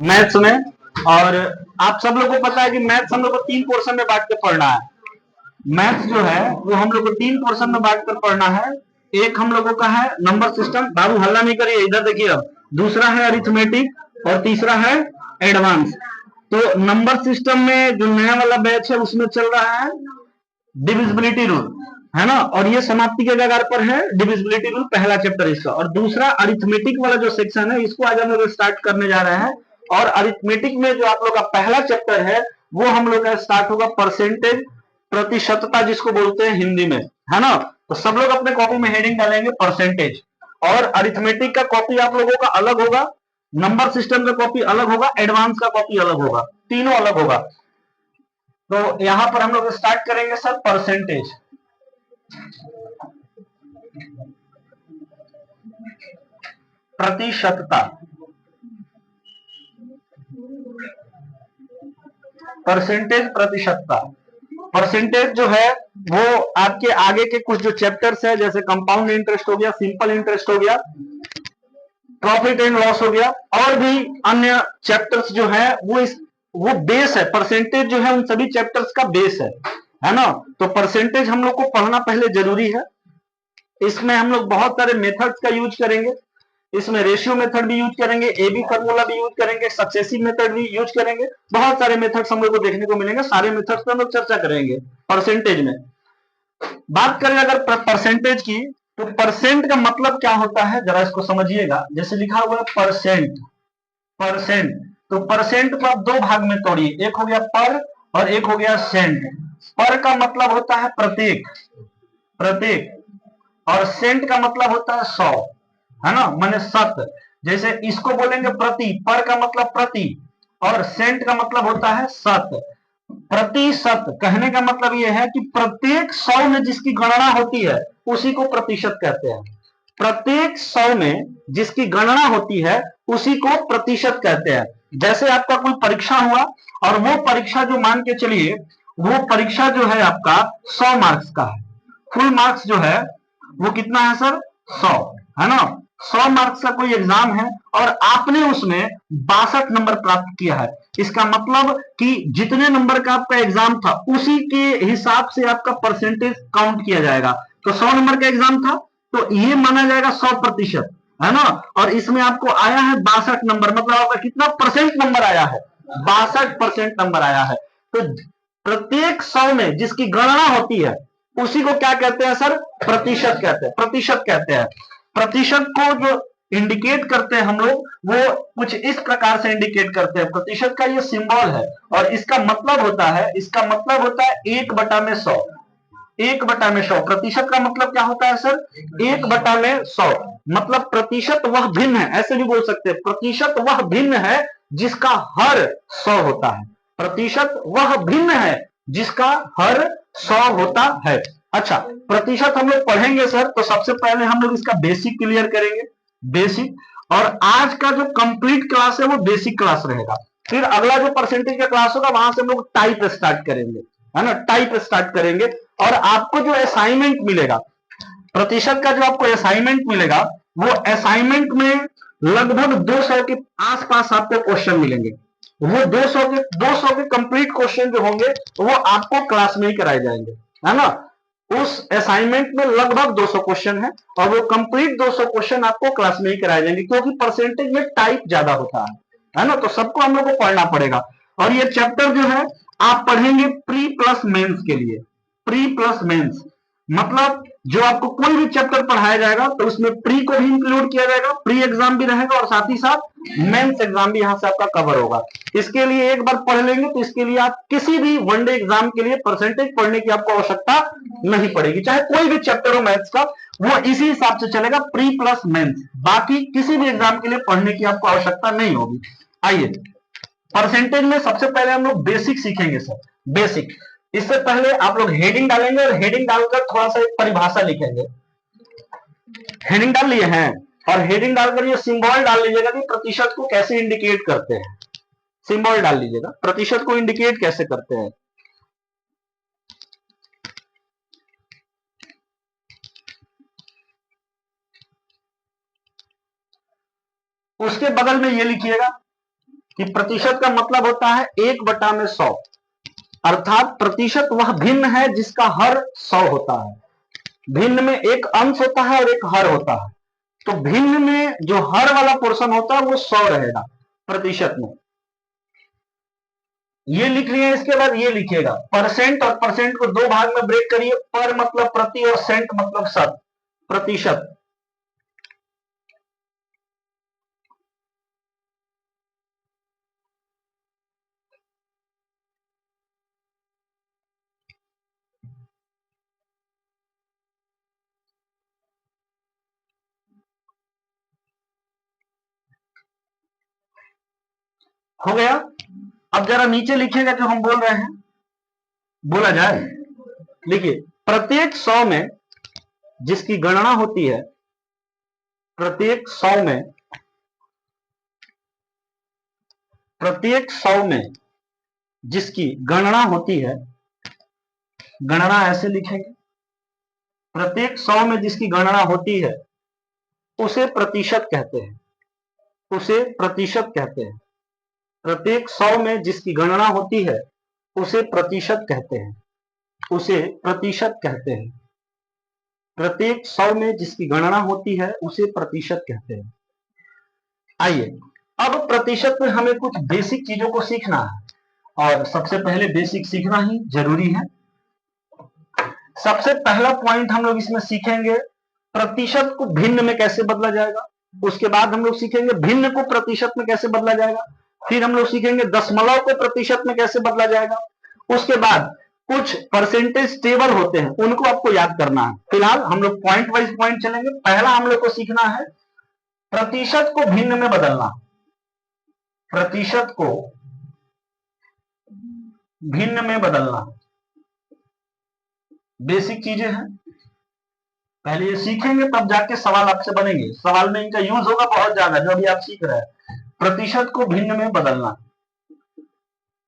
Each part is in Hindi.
मैथ्स में। और आप सब लोग को पता है कि मैथ्स हम लोग को 3 पोर्शन में बांट के पढ़ना है। मैथ्स जो है वो हम लोग को 3 पोर्शन में बांट कर पढ़ना है। एक हम लोगों का है नंबर सिस्टम, बाबू हल्ला नहीं करिए, इधर देखिए। अब दूसरा है अरिथमेटिक और तीसरा है एडवांस। तो नंबर सिस्टम में जो नया वाला बैच है उसमें चल रहा है डिविजिबिलिटी रूल, है ना। और ये समाप्ति के कगार पर है डिविजिबिलिटी रूल, पहला चैप्टर इसका। और दूसरा अरिथमेटिक वाला जो सेक्शन है इसको आज हम लोग स्टार्ट करने जा रहे हैं। और अरिथमेटिक में जो आप लोग का पहला चैप्टर है वो हम लोग का स्टार्ट होगा परसेंटेज, प्रतिशतता जिसको बोलते हैं हिंदी में, है ना। तो सब लोग अपने कॉपी में हेडिंग डालेंगे परसेंटेज। और अरिथमेटिक का कॉपी आप लोगों का अलग होगा, नंबर सिस्टम का कॉपी अलग होगा, एडवांस का कॉपी अलग होगा, तीनों अलग होगा। तो यहां पर हम लोग स्टार्ट करेंगे सर परसेंटेज। प्रतिशतता, परसेंटेज प्रतिशतता। परसेंटेज जो है वो आपके आगे के कुछ जो चैप्टर्स है जैसे कंपाउंड इंटरेस्ट हो गया, सिंपल इंटरेस्ट हो गया, प्रॉफिट एंड लॉस हो गया, और भी अन्य चैप्टर्स जो है वो बेस है। परसेंटेज जो है उन सभी चैप्टर्स का बेस है ना। तो परसेंटेज हम लोग को पढ़ना पहले जरूरी है। इसमें हम लोग बहुत सारे मेथड्स का यूज करेंगे। इसमें रेशियो मेथड भी यूज करेंगे, एबी फार्मूला भी यूज करेंगे, सक्सेसिव मेथड भी यूज करेंगे। बहुत सारे मेथड्स हम लोग को देखने को मिलेंगे, सारे मेथड्स पर हम लोग चर्चा करेंगे परसेंटेज में। बात करें अगर परसेंटेज की, तो परसेंट का मतलब क्या होता है जरा इसको समझिएगा। जैसे लिखा हुआ है परसेंट, परसेंट, तो परसेंट को आप दो भाग में तोड़िए, एक हो गया पर और एक हो गया सेंट। पर का मतलब होता है प्रत्येक, प्रत्येक, और सेंट का मतलब होता है 100, है ना, माने शत। जैसे इसको बोलेंगे प्रति, पर का मतलब प्रति, और सेंट का मतलब होता है शत। प्रतिशत कहने का मतलब यह है कि प्रत्येक 100 में जिसकी गणना होती है उसी को प्रतिशत कहते हैं। प्रत्येक 100 में जिसकी गणना होती है उसी को प्रतिशत कहते हैं। जैसे आपका कोई परीक्षा हुआ और वो परीक्षा जो मान के चलिए वो परीक्षा जो है आपका 100 मार्क्स का है, फुल मार्क्स जो है वो कितना है सर, 100, है ना। 100 मार्क्स का कोई एग्जाम है और आपने उसमें 62 नंबर प्राप्त किया है। इसका मतलब कि जितने नंबर का आपका एग्जाम था उसी के हिसाब से आपका परसेंटेज काउंट किया जाएगा। तो 100 नंबर का एग्जाम था तो ये माना जाएगा 100%, है ना। और इसमें आपको आया है 62 नंबर, मतलब आपका कितना परसेंट नंबर आया है, 62% नंबर आया है। तो प्रत्येक 100 में जिसकी गणना होती है उसी को क्या कहते हैं सर, प्रतिशत कहते हैं, प्रतिशत कहते हैं। प्रतिशत को जो इंडिकेट करते हैं हम लोग वो कुछ इस प्रकार से इंडिकेट करते हैं। प्रतिशत का ये सिंबल है और इसका मतलब होता है, इसका मतलब होता है 1/100, 1/100। प्रतिशत का मतलब क्या होता है सर, 1/100। मतलब प्रतिशत वह भिन्न है, ऐसे भी बोल सकते हैं, प्रतिशत वह भिन्न है जिसका हर 100 होता है। प्रतिशत वह भिन्न है जिसका हर 100 होता है। अच्छा, प्रतिशत हम लोग पढ़ेंगे सर, तो सबसे पहले हम लोग इसका बेसिक क्लियर करेंगे, बेसिक। और आज का जो कंप्लीट क्लास है वो बेसिक क्लास रहेगा। फिर अगला जो परसेंटेज का क्लास होगा वहां से हम लोग टाइप स्टार्ट करेंगे, है ना, टाइप स्टार्ट करेंगे। और आपको जो असाइनमेंट मिलेगा, प्रतिशत का जो आपको असाइनमेंट मिलेगा वो असाइनमेंट में लगभग 200 के आसपास आपको क्वेश्चन मिलेंगे। वो 200 के कंप्लीट क्वेश्चन जो होंगे वो आपको क्लास में ही कराए जाएंगे, है ना। उस असाइनमेंट में लगभग 200 क्वेश्चन है और वो कंप्लीट 200 क्वेश्चन आपको क्लास में ही कराए जाएंगे, क्योंकि परसेंटेज में टाइप ज्यादा होता है ना। तो सबको हम लोग को पढ़ना पड़ेगा। और ये चैप्टर जो है आप पढ़ेंगे प्री प्लस मेंस के लिए। प्री प्लस मेंस मतलब जो आपको कोई भी चैप्टर पढ़ाया जाएगा तो उसमें प्री को भी इंक्लूड किया जाएगा, प्री एग्जाम भी रहेगा और साथ ही साथ मेंस एग्जाम भी यहां से आपका कवर होगा। इसके लिए एक बार पढ़ लेंगे तो इसके लिए आप किसी भी वनडे एग्जाम के लिए परसेंटेज पढ़ने की आपको आवश्यकता नहीं पड़ेगी। चाहे कोई भी चैप्टर हो मैथ्स का वो इसी हिसाब से चलेगा, प्री प्लस मेंस। बाकी किसी भी एग्जाम के लिए पढ़ने की आपको आवश्यकता नहीं होगी। आइए, परसेंटेज में सबसे पहले हम लोग बेसिक सीखेंगे सर, बेसिक। इससे पहले आप लोग हेडिंग डालेंगे और हेडिंग डालकर थोड़ा सा एक परिभाषा लिखेंगे। हेडिंग डाल लिए हैं और हेडिंग डालकर ये सिंबल डाल लीजिएगा कि प्रतिशत को कैसे इंडिकेट करते हैं। सिंबल डाल लीजिएगा प्रतिशत को इंडिकेट कैसे करते हैं। उसके बगल में ये लिखिएगा कि प्रतिशत का मतलब होता है 1/100, अर्थात प्रतिशत वह भिन्न है जिसका हर 100 होता है। भिन्न में एक अंश होता है और एक हर होता है, तो भिन्न में जो हर वाला पोर्शन होता है वो 100 रहेगा प्रतिशत में। ये लिख लिया, इसके बाद ये लिखिएगा परसेंट, और परसेंट को दो भाग में ब्रेक करिए, पर मतलब प्रति और सेंट मतलब शत, प्रतिशत। हो गया। अब जरा नीचे लिखिएगा जो हम बोल रहे हैं, बोला जाए। लिखिए, प्रत्येक 100 में जिसकी गणना होती है, प्रत्येक 100 में, प्रत्येक 100 में जिसकी गणना होती है, गणना ऐसे लिखेंगे, प्रत्येक 100 में जिसकी गणना होती है उसे प्रतिशत कहते हैं, उसे प्रतिशत कहते हैं। प्रत्येक 100 में जिसकी गणना होती है उसे प्रतिशत कहते हैं, उसे प्रतिशत कहते हैं। प्रत्येक 100 में जिसकी गणना होती है उसे प्रतिशत कहते हैं। आइए, अब प्रतिशत में हमें कुछ बेसिक चीजों को सीखना है, और सबसे पहले बेसिक सीखना ही जरूरी है। सबसे पहला पॉइंट हम लोग इसमें सीखेंगे, प्रतिशत को भिन्न में कैसे बदला जाएगा। उसके बाद हम लोग सीखेंगे भिन्न को प्रतिशत में कैसे बदला जाएगा। फिर हम लोग सीखेंगे दशमलव को प्रतिशत में कैसे बदला जाएगा। उसके बाद कुछ परसेंटेज टेबल होते हैं, उनको आपको याद करना है। फिलहाल हम लोग पॉइंट वाइज पॉइंट चलेंगे। पहला हम लोग को सीखना है प्रतिशत को भिन्न में बदलना, प्रतिशत को भिन्न में बदलना। बेसिक चीजें हैं, पहले ये सीखेंगे तब जाके सवाल आपसे बनेंगे। सवाल में इनका यूज होगा बहुत ज्यादा, जो अभी आप सीख रहे हैं। प्रतिशत को भिन्न में बदलना,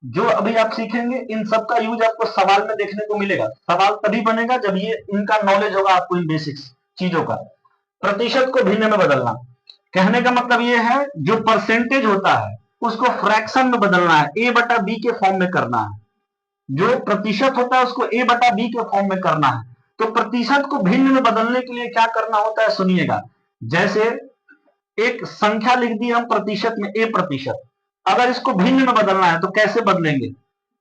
जो अभी आप सीखेंगे इन सब का यूज आपको सवाल में देखने को मिलेगा। सवाल तभी बनेगा जब ये इनका नॉलेज होगा आपको, इन बेसिक्स चीजों का। प्रतिशत को भिन्न में बदलना कहने का मतलब ये है, जो परसेंटेज होता है उसको फ्रैक्शन में बदलना है, ए बटा बी के फॉर्म में करना है। जो प्रतिशत होता है उसको ए बटा बी के फॉर्म में करना है। तो प्रतिशत को भिन्न में बदलने के लिए क्या करना होता है, सुनिएगा। जैसे एक संख्या लिख दी हम प्रतिशत में, ए प्रतिशत। अगर इसको भिन्न में बदलना है तो कैसे बदलेंगे,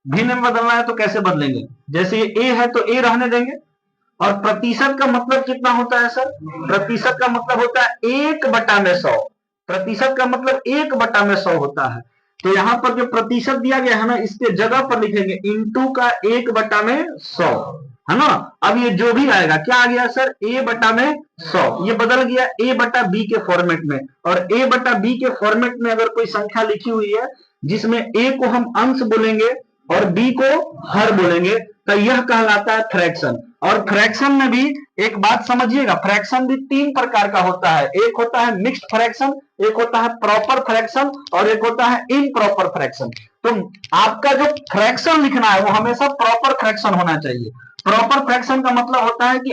भिन्न में बदलना है तो कैसे बदलेंगे। जैसे ये ए है तो ए रहने देंगे, और प्रतिशत का मतलब कितना होता है सर, प्रतिशत का मतलब होता है 1/100। प्रतिशत का मतलब 1/100 होता है। तो यहां पर जो प्रतिशत दिया गया है ना, इसके जगह पर लिखेंगे इंटू का 1/100, है ना। अब ये जो भी आएगा क्या आ गया सर, a/100, ये बदल गया a बटा b के फॉर्मेट में। और a बटा b के फॉर्मेट में अगर कोई संख्या लिखी हुई है जिसमें a को हम अंश बोलेंगे और b को हर बोलेंगे, तो यह कहलाता है फ्रैक्शन। और फ्रैक्शन में भी एक बात समझिएगा, फ्रैक्शन भी 3 प्रकार का होता है। एक होता है मिक्स्ड फ्रैक्शन, एक होता है प्रॉपर फ्रैक्शन, और एक होता है इम्प्रॉपर फ्रैक्शन। तो आपका जो फ्रैक्शन लिखना है वो हमेशा प्रॉपर फ्रैक्शन होना चाहिए। प्रॉपर फ्रैक्शन का मतलब होता है कि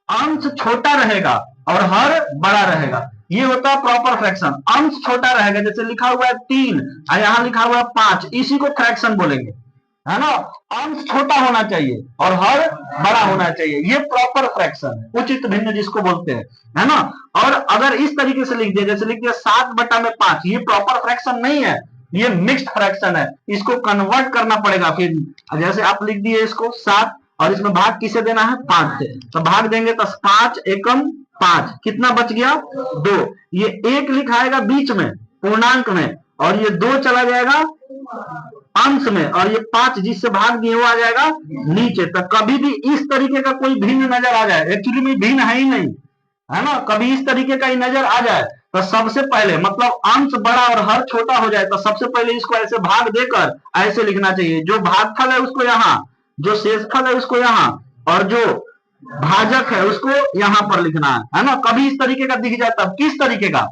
अंश छोटा रहेगा और हर बड़ा रहेगा, ये होता है प्रॉपर फ्रैक्शन। अंश छोटा रहेगा, जैसे लिखा हुआ है 3 और यहां लिखा हुआ है 5, इसी को फ्रैक्शन बोलेंगे, है ना। अंश छोटा होना चाहिए और हर बड़ा होना चाहिए, ये प्रॉपर फ्रैक्शन है, उचित भिन्न जिसको बोलते हैं, है ना। और अगर इस तरीके से लिख दिया, जैसे लिख दिया 7/5, ये प्रॉपर फ्रैक्शन नहीं है, ये मिक्स्ड फ्रैक्शन है। इसको कन्वर्ट करना पड़ेगा। फिर जैसे आप लिख दिए इसको 7 और इसमें भाग किसे देना है, 5 से, तो भाग देंगे तो 5 एकम 5, कितना बच गया 2। ये 1 लिखाएगा बीच में पूर्णांक में, और ये 2 चला जाएगा अंश में, और ये 5 जिससे भाग दिए वो आ जाएगा नीचे। तो कभी भी इस तरीके का कोई भिन्न नजर आ जाए, एक्चुअली में भिन्न है ही नहीं, है ना, कभी इस तरीके का ही नजर आ जाए तो सबसे पहले मतलब अंश बड़ा और हर छोटा हो जाए तो सबसे पहले इसको ऐसे भाग देकर ऐसे लिखना चाहिए। जो भागफल है उसको यहाँ, जो शेषफल है उसको यहाँ, और जो भाजक है उसको यहाँ पर लिखना है ना। कभी इस तरीके का दिख जाता, किस तरीके का,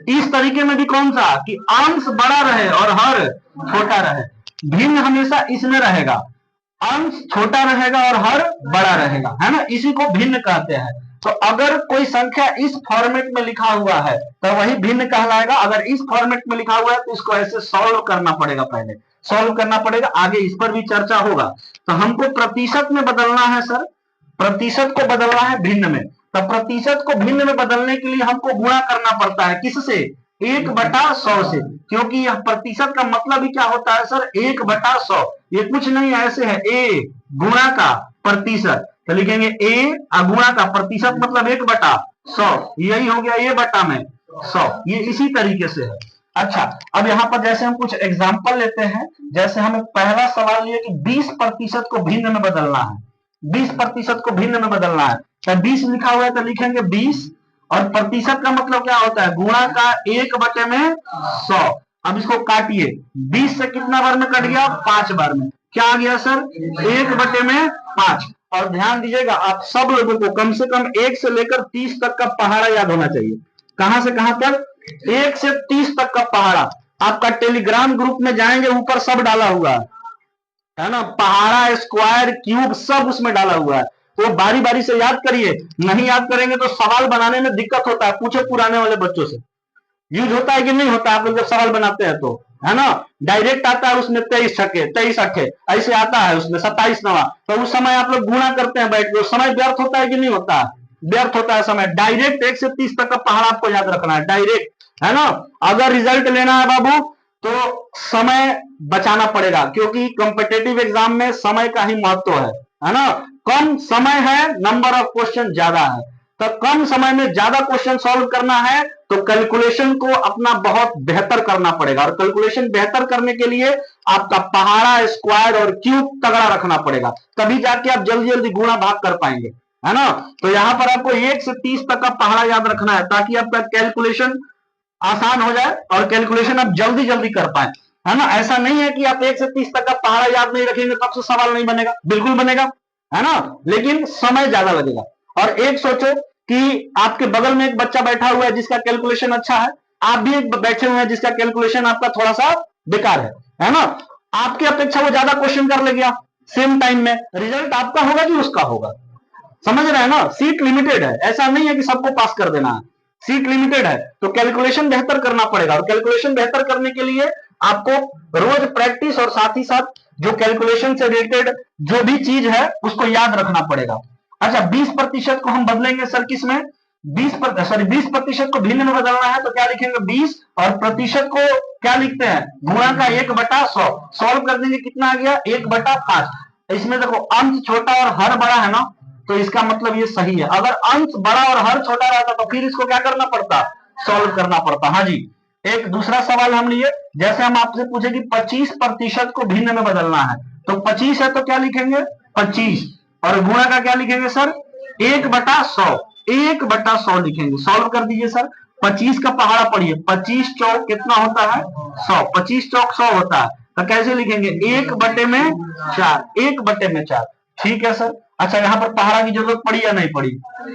इस तरीके में भी कौन सा, कि अंश बड़ा रहे और हर छोटा रहे। भिन्न हमेशा इसमें रहेगा, अंश छोटा रहेगा और हर बड़ा रहेगा, है ना, इसी को भिन्न कहते हैं। तो अगर कोई संख्या इस फॉर्मेट में लिखा हुआ है तो वही भिन्न कहलाएगा। अगर इस फॉर्मेट में लिखा हुआ है तो इसको ऐसे सॉल्व करना पड़ेगा, पहले सॉल्व करना पड़ेगा, आगे इस पर भी चर्चा होगा। तो हमको प्रतिशत में बदलना है सर, प्रतिशत को बदलना है भिन्न में। तो प्रतिशत को भिन्न में बदलने के लिए हमको गुणा करना पड़ता है, किससे? 1/100 से, क्योंकि यह प्रतिशत का मतलब ही क्या होता है सर? 1/100। ये कुछ नहीं है, ऐसे है a गुणा का प्रतिशत, तो लिखेंगे a गुणा का प्रतिशत मतलब 1/100, यही हो गया a बटा में 100। ये इसी तरीके से है। अच्छा, अब यहाँ पर जैसे हम कुछ एग्जाम्पल लेते हैं, जैसे हमें पहला सवाल लिए कि 20% को भिन्न में बदलना है, 20% को भिन्न में बदलना है। तो 20 लिखा हुआ है तो लिखेंगे 20, और प्रतिशत का मतलब क्या होता है? गुणा का 1/100। अब इसको काटिए, 20 से कितना बार में कट गया? 5 बार में। क्या आ गया सर? 1/5। और ध्यान दीजिएगा, आप सब लोगों को कम से कम 1 से लेकर 30 तक का पहाड़ा याद होना चाहिए। कहां से कहां तक? 1 से 30 तक का पहाड़ा। आपका टेलीग्राम ग्रुप में जाएंगे, ऊपर सब डाला हुआ है ना, पहाड़ा, स्क्वायर, क्यूब, सब उसमें डाला हुआ है। तो बारी बारी से याद करिए, नहीं याद करेंगे तो सवाल बनाने में दिक्कत होता है। पूछो पुराने वाले बच्चों से, यूज होता है कि नहीं होता? आप लोग जब सवाल बनाते हैं तो, है ना, डायरेक्ट आता है उसमें 23 छक्के 23 अट्ठे ऐसे आता है, उसमें 27 नवा, तो उस समय आप लोग गुणा करते हैं बैठ के, उस समय व्यर्थ होता है कि नहीं होता? व्यर्थ होता है समय। डायरेक्ट 1 से 30 तक का पहाड़ा आपको याद रखना है, डायरेक्ट, है ना। अगर रिजल्ट लेना है बाबू तो समय बचाना पड़ेगा, क्योंकि कॉम्पिटेटिव एग्जाम में समय का ही महत्व है ना। कम समय है, नंबर ऑफ क्वेश्चन ज्यादा है, तो कम समय में ज्यादा क्वेश्चन सॉल्व करना है तो कैलकुलेशन को अपना बहुत बेहतर करना पड़ेगा। और कैलकुलेशन बेहतर करने के लिए आपका पहाड़ा, स्क्वायर और क्यूब तगड़ा रखना पड़ेगा, तभी जाके आप जल्दी जल्दी गुणा भाग कर पाएंगे, है ना। तो यहां पर आपको 1 से 30 तक का पहाड़ा याद रखना है, ताकि आपका कैलकुलेशन आसान हो जाए और कैलकुलेशन आप जल्दी जल्दी कर पाए, है ना। ऐसा नहीं है कि आप 1 से 30 तक का पहाड़ा याद नहीं रखेंगे तब से सवाल नहीं बनेगा, बिल्कुल बनेगा, है ना, लेकिन समय ज्यादा लगेगा। और एक सोचो कि आपके बगल में एक बच्चा बैठा हुआ है जिसका कैलकुलेशन अच्छा है, आप भी एक बैठे हुए हैं जिसका कैलकुलेशन आपका थोड़ा सा बेकार है ना। आपकी अपेक्षा वो ज्यादा क्वेश्चन कर ले गया सेम टाइम में, रिजल्ट आपका होगा कि उसका होगा? समझ रहे हैं ना, सीट लिमिटेड है, ऐसा नहीं है कि सबको पास कर देना है, सीट लिमिटेड है। तो कैलकुलेशन बेहतर करना पड़ेगा, और कैलकुलेशन बेहतर करने के लिए आपको रोज प्रैक्टिस और साथ ही साथ जो कैलकुलेशन से रिलेटेड जो भी चीज है उसको याद रखना पड़ेगा। अच्छा, 20% को हम बदलेंगे सर किस में? 20% को भिन्न में बदलना है तो क्या लिखेंगे? 20, और प्रतिशत को क्या लिखते हैं? गुणा का 1/100। सॉल्व कर देंगे, कितना आ गया? 1/5। इसमें देखो अंश छोटा और हर बड़ा है ना, तो इसका मतलब ये सही है। अगर अंश बड़ा और हर छोटा रहता तो फिर इसको क्या करना पड़ता? सॉल्व करना पड़ता। हाँ जी। एक दूसरा सवाल हम लिए, जैसे हम आपसे पूछे कि 25% को भिन्न में बदलना है, तो 25 है तो क्या लिखेंगे? 25, और गुणा का क्या लिखेंगे सर? 1/100, 1/100 लिखेंगे। सॉल्व कर दीजिए सर। 25 का पहाड़ा पढ़िए, 25 चौक कितना होता है? 100, 25 चौक 100 होता है, तो कैसे लिखेंगे? 1/4, 1/4। ठीक है सर। अच्छा, यहाँ पर पहाड़ा की जरूरत पड़ी या नहीं पड़ी?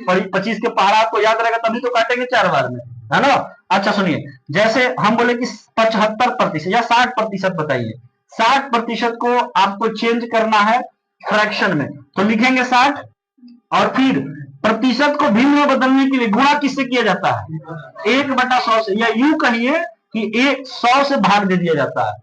पड़ी। 25 के पहाड़ा आपको याद रहेगा तभी तो काटेंगे 4 बार में, है ना। अच्छा सुनिए, जैसे हम बोले कि 75% या 60% बताइए, 60% को आपको चेंज करना है फ्रैक्शन में, तो लिखेंगे 60, और फिर प्रतिशत को भिन्न में बदलने के लिए गुणा किससे किया जाता है? 1/100 से, या यूं कहिए कि 100 से भाग दे दिया जाता है।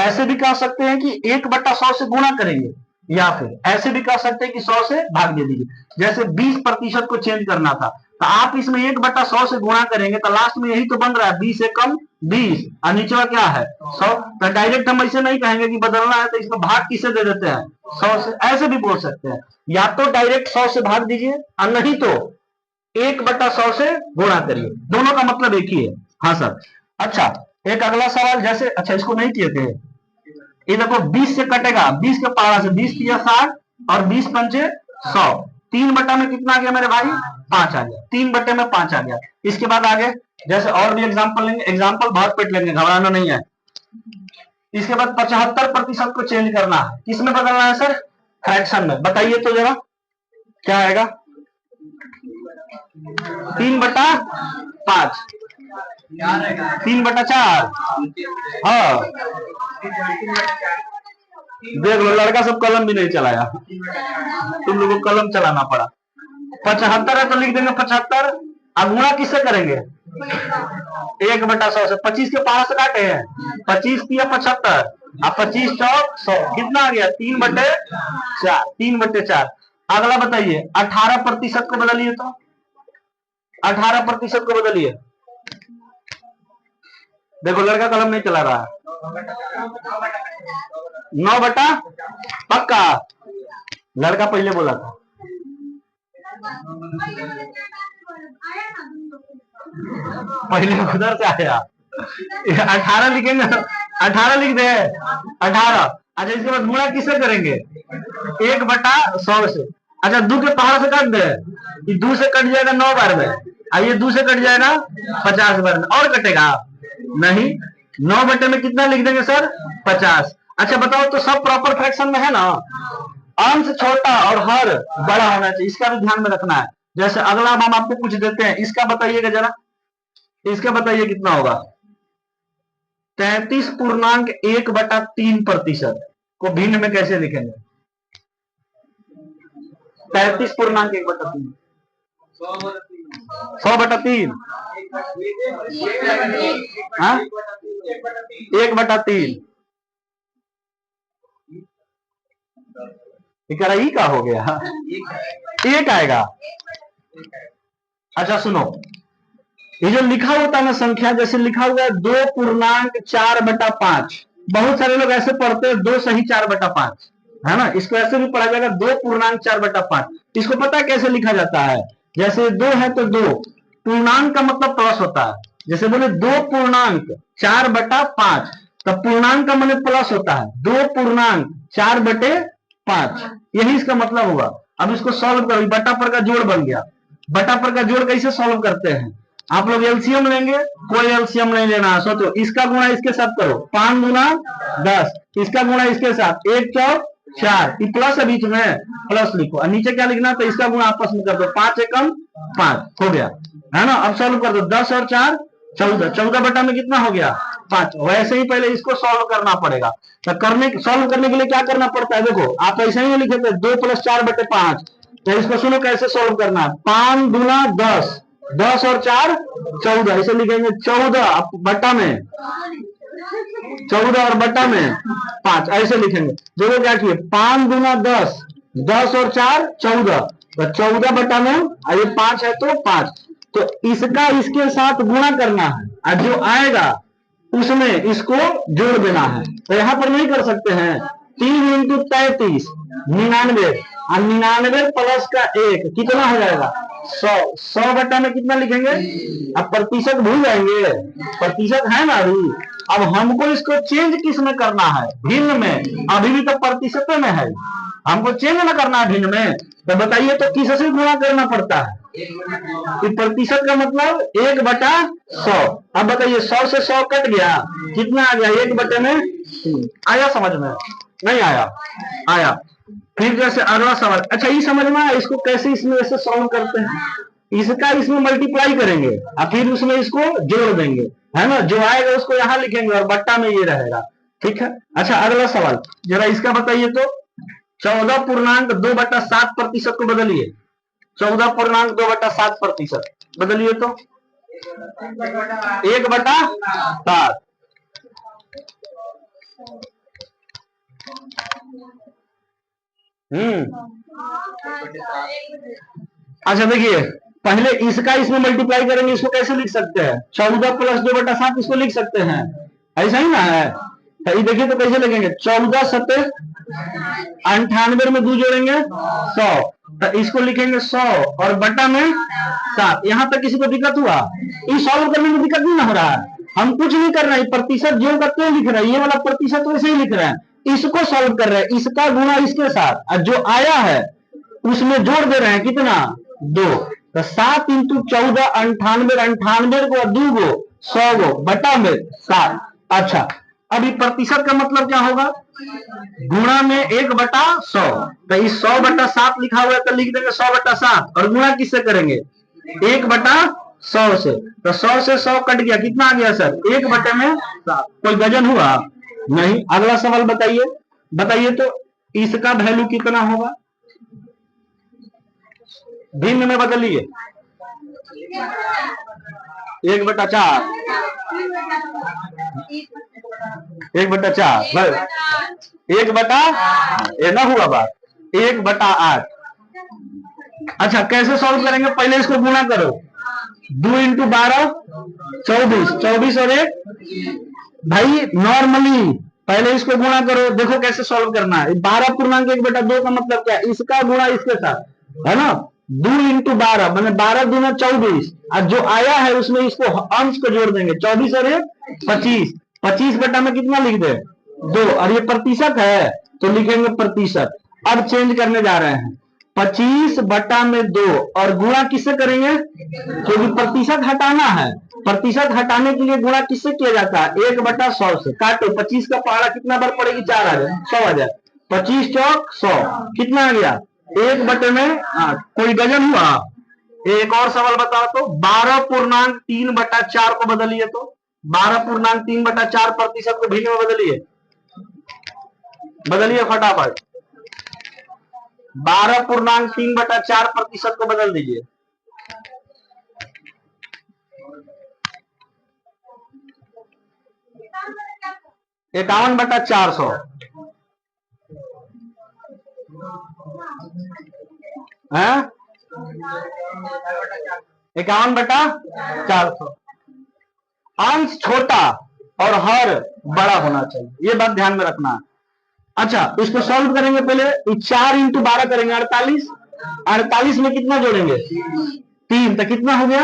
ऐसे भी कह सकते हैं कि 1/100 से गुणा करेंगे, या फिर ऐसे भी कह सकते हैं कि 100 से भाग दे दीजिए। जैसे 20% को चेंज करना था तो आप इसमें 1/100 से गुणा करेंगे तो लास्ट में यही तो बन रहा है, 20 से कम 20, और नीचे क्या है? 100। तो डायरेक्ट हम ऐसे नहीं कहेंगे कि बदलना है तो इसमें भाग किसे दे देते हैं? 100 से। ऐसे भी बोल सकते हैं, या तो डायरेक्ट 100 से भाग दीजिए और नहीं तो 1/100 से गुणा करिए, दोनों का मतलब एक ही है। हाँ सर। अच्छा, एक अगला सवाल, जैसे अच्छा इसको नहीं किए थे, ये देखो 20 से कटेगा, 20 के पहाड़ा से 20 किया 60, और 20 पंचे 100, 3 में कितना आ गया मेरे भाई? 5 आ गया, 3/5 आ गया। इसके बाद आगे जैसे और भी एग्जाम्पल लेंगे, एग्जाम्पल बहुत पेट लेंगे, घबराना नहीं है। इसके बाद 75% को चेंज करना है, किसमें बदलना है सर? फ्रैक्शन में। बताइए तो जरा क्या आएगा? 3/5, 3/4। हाँ देख लो, लड़का सब कलम भी नहीं चलाया, तुम लोगों को कलम चलाना पड़ा। 75 है तो लिख देंगे 75। अब गुणा किससे करेंगे? 1/100 से। 25 के 5 से काटे हैं, 25 या 75। अब 25 चौक 100, कितना आ गया? 3/4, 3/4। अगला बताइए 18% को बदलिए तो, 18% को बदलिए। देखो लड़का कलम नहीं चला रहा है। 9 बटा, पक्का? लड़का पहले बोला था। पहले उधर से आया। 18 लिखेंगे, 18 लिख दे, 18। अच्छा इसके बाद गुणा किससे करेंगे? 1/100 से। अच्छा 2 के पहाड़ से काट दे, 2 से कट जाएगा 9 बार में, अब ये 2 से कट जाएगा 50 बार में, और कटेगा नहीं। 9 बटे में कितना लिख देंगे सर? 50। अच्छा बताओ तो सब प्रॉपर फ्रैक्शन में है ना? अंश छोटा और हर बड़ा होना चाहिए, इसका भी ध्यान में रखना है। जैसे अगला हम आपको कुछ देते हैं, इसका बताइएगा जरा, इसका बताइए कितना होगा? 33.1/3% को भिन्न में कैसे लिखेंगे? 33.1/3, 100/3, 1/3। ई का हो गया, एक आएगा। अच्छा सुनो, ये जो लिखा होता है ना संख्या, जैसे लिखा हुआ है 2.4/5, बहुत सारे लोग ऐसे पढ़ते हैं 2 सही 4/5, है ना? इसको ऐसे भी पढ़ा जाएगा 2.4/5। इसको पता है कैसे लिखा जाता है? जैसे 2 है तो 2 पूर्णांक का मतलब प्लस होता है। जैसे बोले 2.4/5, तो पूर्णांक का मतलब प्लस होता है, 2.4/5, यही इसका मतलब हुआ। अब इसको सॉल्व करो, बटा पर का जोड़ बन गया। बटा पर का जोड़ कैसे सॉल्व करते हैं? आप लोग एलसीएम लेंगे, कोई एलसीएम नहीं लेना। सोचो इसका गुणा इसके साथ करो, 5 गुना 10, इसका गुणा इसके साथ 1 चौक 4, प्लस है बीच में, प्लस लिखो और नीचे क्या लिखना? तो इसका गुणा आपस में कर दो, 5 एकम 5 हो गया, है ना? अब सॉल्व कर दो, 10 और 4 14, 14 बटा में कितना हो गया? 5। वैसे ही पहले इसको सॉल्व करना पड़ेगा। तो सॉल्व करने के लिए क्या करना पड़ता है? देखो आप ऐसे ही लिखे थे 2 + 4/5, तो इसको सुनो कैसे सॉल्व करना है। 5 दूना 10, 10 और 4 14, इसे लिखेंगे 14 बटा में 14 और बटा में 5, ऐसे लिखेंगे। देखो क्या किए, 5 दूना 10, 10 और 4 14, तो 14 बटा में, ये 5 है तो 5, तो इसका इसके साथ गुणा करना है और जो आएगा उसमें इसको जोड़ देना है। तो यहां पर नहीं कर सकते हैं, 3 × 33 99, और 99 प्लस का 1 कितना हो जाएगा? 100। 100 बटा में कितना लिखेंगे? अब प्रतिशत भूल जाएंगे, प्रतिशत है ना अभी। अब हमको इसको चेंज किस में करना है? भिन्न में। अभी भी तो प्रतिशत में है, हमको चेंज ना करना है भिन्न में। तो बताइए तो किससे गुणा करना पड़ता है? प्रतिशत का मतलब 1/100। अब बताइए 100 से 100 कट गया, कितना आ गया? 1/3। आया समझ में? नहीं आया? आया। फिर जैसे अगला सवाल, अच्छा ये समझ में आया इसको कैसे इसमें ऐसे सॉल्व करते हैं? इसका इसमें मल्टीप्लाई करेंगे और फिर उसमें इसको जोड़ देंगे, है ना? जो आएगा उसको यहाँ लिखेंगे और बट्टा में ये रहेगा, ठीक है? अच्छा अगला सवाल जरा इसका बताइए तो, 14.2/7% को बदलिए। 14.2/7% बदलिए तो 1/7। अच्छा देखिए, पहले इसका इसमें मल्टीप्लाई करेंगे, इसको कैसे लिख सकते हैं? 14 + 2/7 इसको लिख सकते हैं, ऐसा ही ना है? तो ये देखिए तो कैसे लिखेंगे? 14 7 98 में 2 जोड़ेंगे 100, तो इसको लिखेंगे 100 और बटा में 7। यहां तक किसी को दिक्कत हुआ? ये सॉल्व करने में दिक्कत नहीं ना हो रहा है? हम कुछ नहीं कर रहे हैं, प्रतिशत जो करते लिख रहे हैं, ये वाला प्रतिशत वैसे ही लिख रहे हैं, इसको सॉल्व कर रहे हैं, इसका गुणा इसके साथ, और जो आया है उसमें जोड़ दे रहे हैं, कितना? 2। तो 7 × 14 98, 98 को 2 गो 100 गो बटा में 7। अच्छा अभी प्रतिशत का मतलब क्या होगा? गुणा में 1/100, तो इस 100/7 लिखा हुआ है तो लिख देंगे 100/7, और गुणा किससे करेंगे? 1/100 से। तो 100 से 100 कट गया, कितना आ गया सर? 1/7। कोई गजन हुआ? नहीं। अगला सवाल बताइए, बताइए तो इसका वैल्यू कितना होगा? भिन्न में बदलिए, 1/4, 1/4, 1/, ये ना हुआ बात, 1/8। अच्छा कैसे सॉल्व करेंगे, पहले इसको गुणा करो, 2 × 12 24, 24 और 1 भाई नॉर्मली पहले इसको गुणा करो, देखो कैसे सॉल्व करना है। 12.1/2 का मतलब क्या है, इसका गुणा इसके साथ, है ना। 2 × 12 मैंने 12 दूना 24, और जो आया है उसमें इसको अंश को जोड़ देंगे, 24 और 1 25, 25 बटा में कितना लिख दे 2, और ये प्रतिशत है तो लिखेंगे प्रतिशत। अब चेंज करने जा रहे हैं, 25 बटा में 2 और गुणा किससे करेंगे, क्योंकि प्रतिशत हटाना है, प्रतिशत हटाने के लिए गुणा किससे किया जाता है, 1/100 से। काटो, 25 का पहाड़ा कितना बार पड़ेगी, 4 आ जाए 100 आ जाए, 25 चौक 100, कितना आ गया 1/8। कोई गजन हुआ। एक और सवाल बताओ तो, 12.3/4 को बदलिए तो, 12.3/4 प्रतिशत को भिन्न में बदलिए, बदलिए फटाफट, 12.3/4 प्रतिशत को बदल दीजिए। 51/400, है 51/400। अंश छोटा और हर बड़ा होना चाहिए, ये बात ध्यान में रखना। अच्छा इसको सॉल्व करेंगे, पहले 4 × 12 करेंगे 48, 48 में कितना जोड़ेंगे 3, तो कितना हो गया